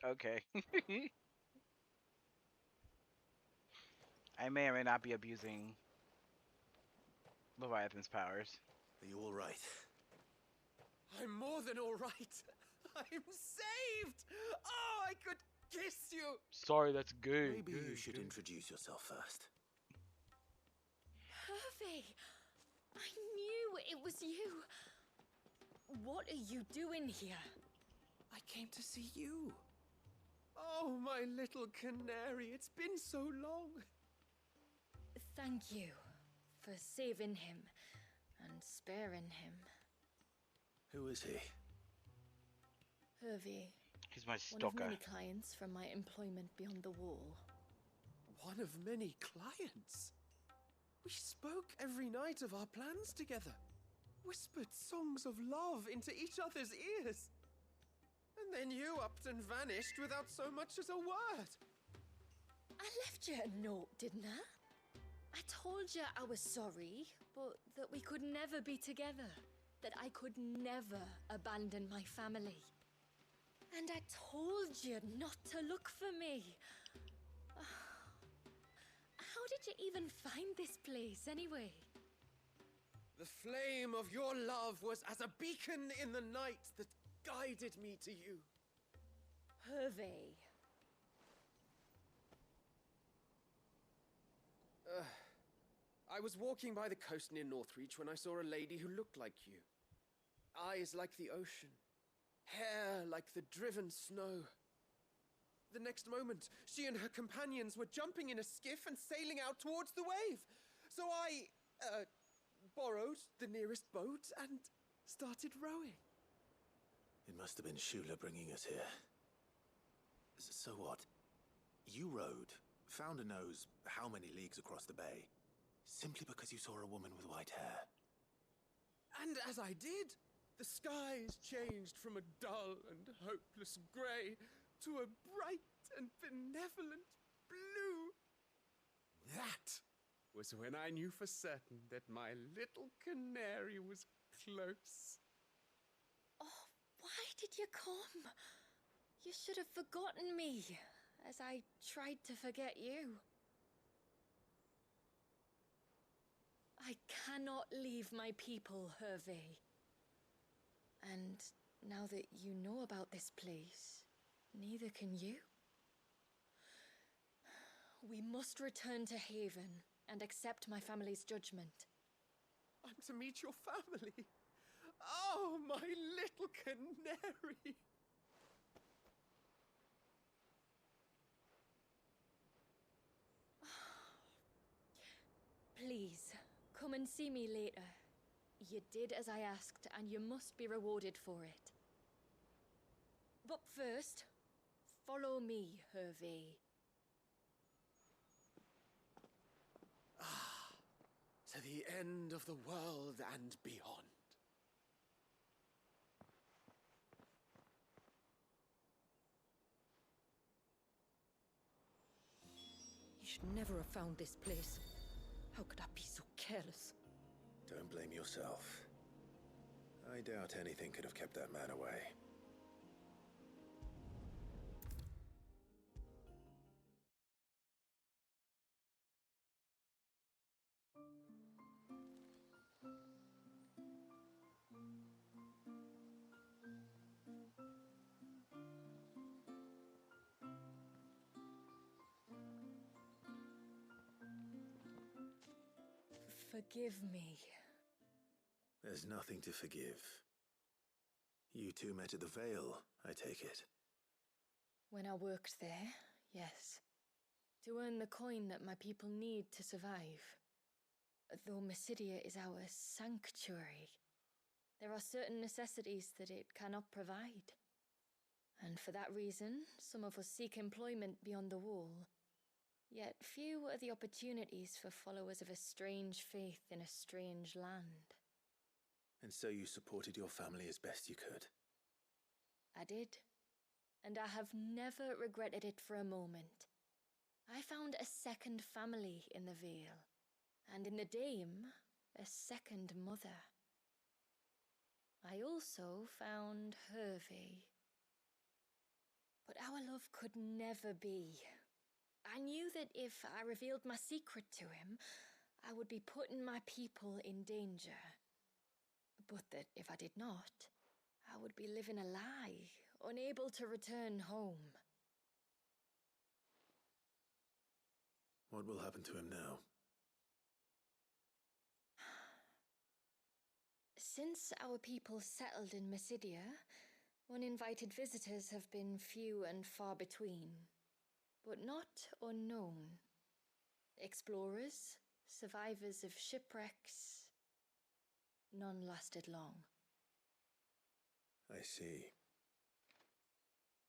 S1: Okay. I may or may not be abusing Leviathan's powers.
S3: Are you all right?
S6: I'm more than all right. I'm saved! Oh, I could kiss you!
S1: Sorry, that's gay.
S3: Maybe you should introduce yourself first.
S10: Hervey! I knew it was you. What are you doing here?
S6: I came to see you. Oh, my little canary, it's been so long.
S10: Thank you for saving him and sparing him.
S3: Who is he?
S10: Hervey.
S1: He's my
S10: One of
S1: stalker.
S10: many clients from my employment beyond the wall.
S6: One of many clients? We spoke every night of our plans together. Whispered songs of love into each other's ears. And then you upped and vanished without so much as a word.
S10: I left you a note, didn't I? I told you I was sorry, but that we could never be together. That I could never abandon my family. And I told you not to look for me. How did you even find this place, anyway?
S6: The flame of your love was as a beacon in the night that guided me to you.
S10: Hervey.
S6: I was walking by the coast near Northreach when I saw a lady who looked like you. Eyes like the ocean. Hair like the driven snow. The next moment, she and her companions were jumping in a skiff and sailing out towards the wave. So I, borrowed the nearest boat and started rowing.
S3: It must have been Shula bringing us here. So what? You rowed, found a nose how many leagues across the bay, simply because you saw a woman with white hair.
S6: And as I did, the skies changed from a dull and hopeless grey to a bright and benevolent blue. That was when I knew for certain that my little canary was close.
S10: Oh, why did you come? You should have forgotten me, as I tried to forget you. I cannot leave my people, Hervey. And now that you know about this place, neither can you. We must return to Haven and accept my family's judgment.
S6: I'm to meet your family. Oh, my little canary.
S10: Please, come and see me later. You did as I asked, and you must be rewarded for it. But first, follow me, Hervey.
S6: To the end of the world and beyond.
S2: You should never have found this place. How could I be so careless?
S3: Don't blame yourself. I doubt anything could have kept that man away.
S10: Forgive me.
S3: There's nothing to forgive. You two met at the Vale, I take it.
S10: When I worked there, yes. To earn the coin that my people need to survive. Though Mysidia is our sanctuary, there are certain necessities that it cannot provide. And for that reason, some of us seek employment beyond the wall, Yet few are the opportunities for followers of a strange faith in a strange land.
S3: And so you supported your family as best you could.
S10: I did, and I have never regretted it for a moment. I found a second family in the Vale, and in the Dame, a second mother. I also found Hervey. But our love could never be. I knew that if I revealed my secret to him, I would be putting my people in danger. But that if I did not, I would be living a lie, unable to return home.
S3: What will happen to him now?
S10: Since our people settled in Mysidia, uninvited visitors have been few and far between, but not unknown. Explorers, survivors of shipwrecks, none lasted long.
S3: I see.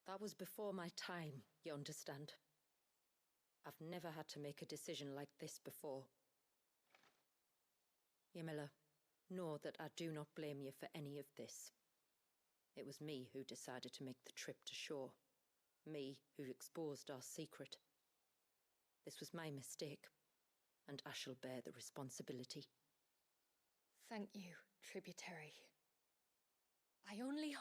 S2: That was before my time, you understand. I've never had to make a decision like this before. Ymila, know that I do not blame you for any of this. It was me who decided to make the trip to shore. Me who exposed our secret. This was my mistake, and I shall bear the responsibility.
S10: Thank you, tributary. I only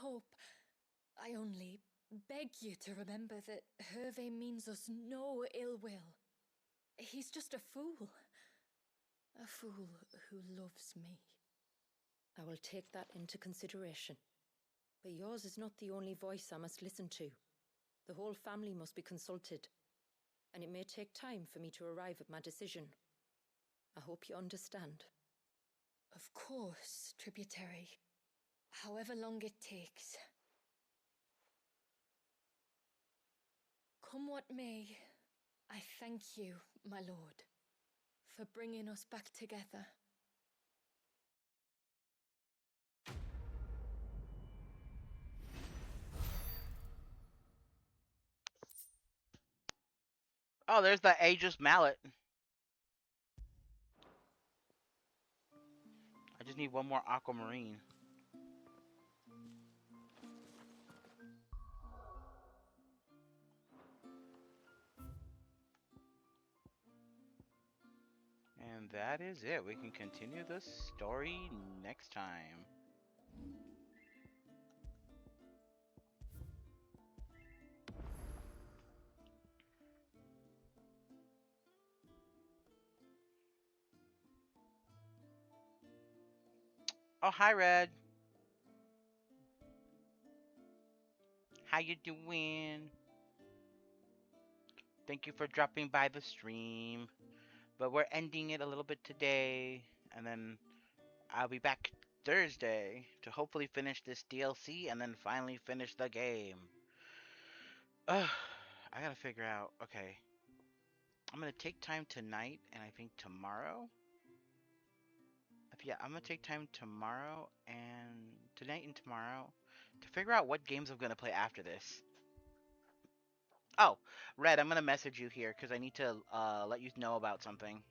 S10: beg you to remember that Hervey means us no ill will. He's just a fool. A fool who loves me.
S2: I will take that into consideration. But yours is not the only voice I must listen to. The whole family must be consulted, and it may take time for me to arrive at my decision. I hope you understand.
S10: Of course, tributary. However long it takes. Come what may, I thank you, my lord, for bringing us back together.
S1: Oh, there's the Aegis mallet. I just need one more aquamarine. And that is it. We can continue the story next time. Oh, hi, Red. How you doing? Thank you for dropping by the stream. But we're ending it a little bit today. And then I'll be back Thursday to hopefully finish this DLC and then finally finish the game. Ugh, I gotta figure out. Okay. I'm gonna take time tonight and I think tomorrow. Yeah, I'm gonna take time tomorrow and tonight and tomorrow to figure out what games I'm gonna play after this. Oh, Red, I'm gonna message you here because I need to let you know about something.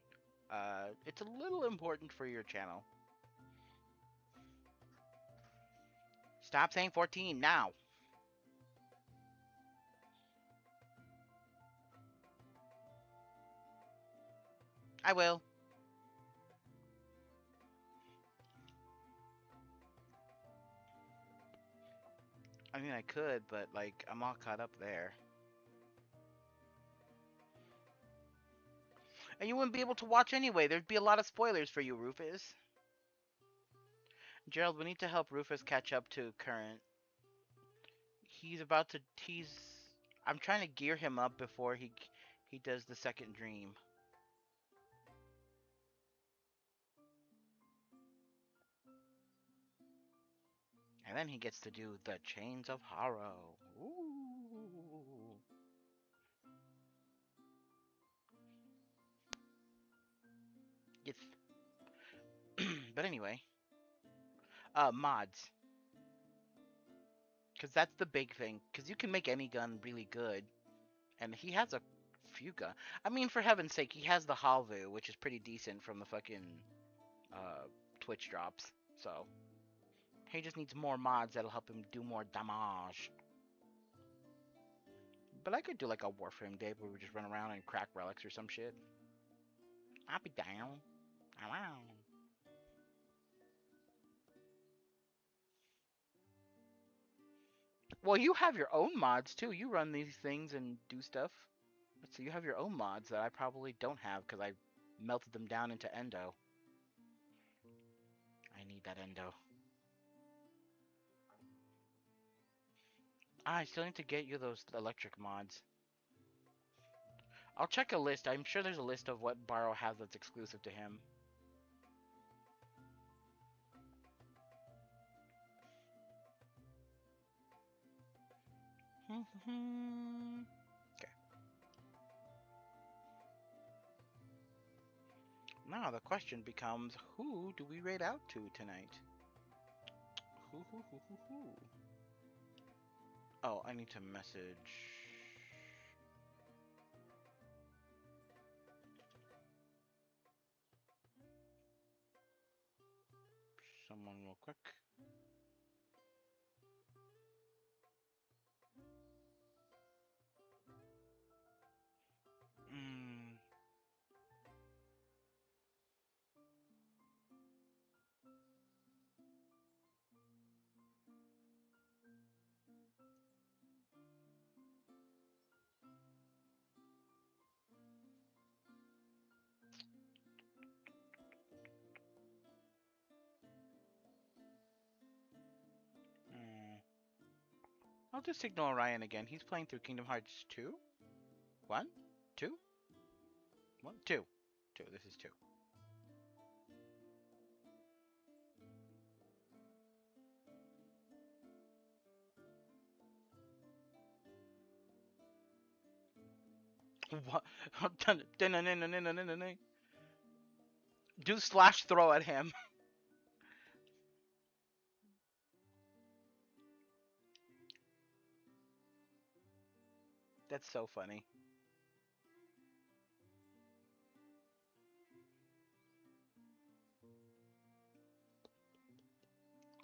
S1: It's a little important for your channel. Stop saying 14 now. I will. I mean, I could, but like, I'm all caught up there. And you wouldn't be able to watch anyway. There'd be a lot of spoilers for you, Rufus. Gerald, we need to help Rufus catch up to current. I'm trying to gear him up before he does the second dream. And then he gets to do the Chains of Horror. Ooh. Yes. But anyway. Mods. Because that's the big thing. Because you can make any gun really good. And he has a Fuga. I mean, for heaven's sake, he has the Halvu, which is pretty decent from the fucking Twitch drops. So he just needs more mods that'll help him do more damage. But I could do like a Warframe day where we just run around and crack relics or some shit. I'll be down. Around. Well, you have your own mods too. You run these things and do stuff. So you have your own mods that I probably don't have because I melted them down into Endo. I need that Endo. I still need to get you those electric mods. I'll check a list. I'm sure there's a list of what Barrow has that's exclusive to him. Okay. Now the question becomes, who do we raid out to tonight? Who? Oh, I need to message... someone real quick. I'll just signal Orion again. He's playing through Kingdom Hearts 2? 1? 2? 1? 2. 2. This is 2. What? Do slash throw at him. That's so funny.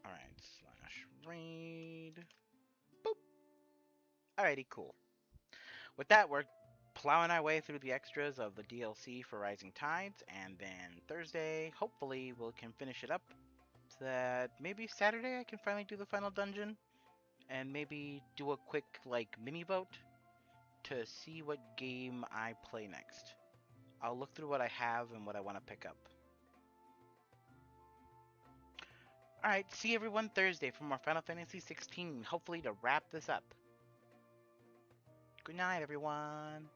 S1: Alright, slash raid. Boop. Alrighty, cool. With that, we're plowing our way through the extras of the DLC for Rising Tides, and then Thursday, hopefully, we can finish it up. So that maybe Saturday I can finally do the final dungeon, and maybe do a quick, like, mini vote to see what game I play next. I'll look through what I have and what I want to pick up. Alright, see everyone Thursday for more Final Fantasy 16, hopefully to wrap this up. Good night, everyone.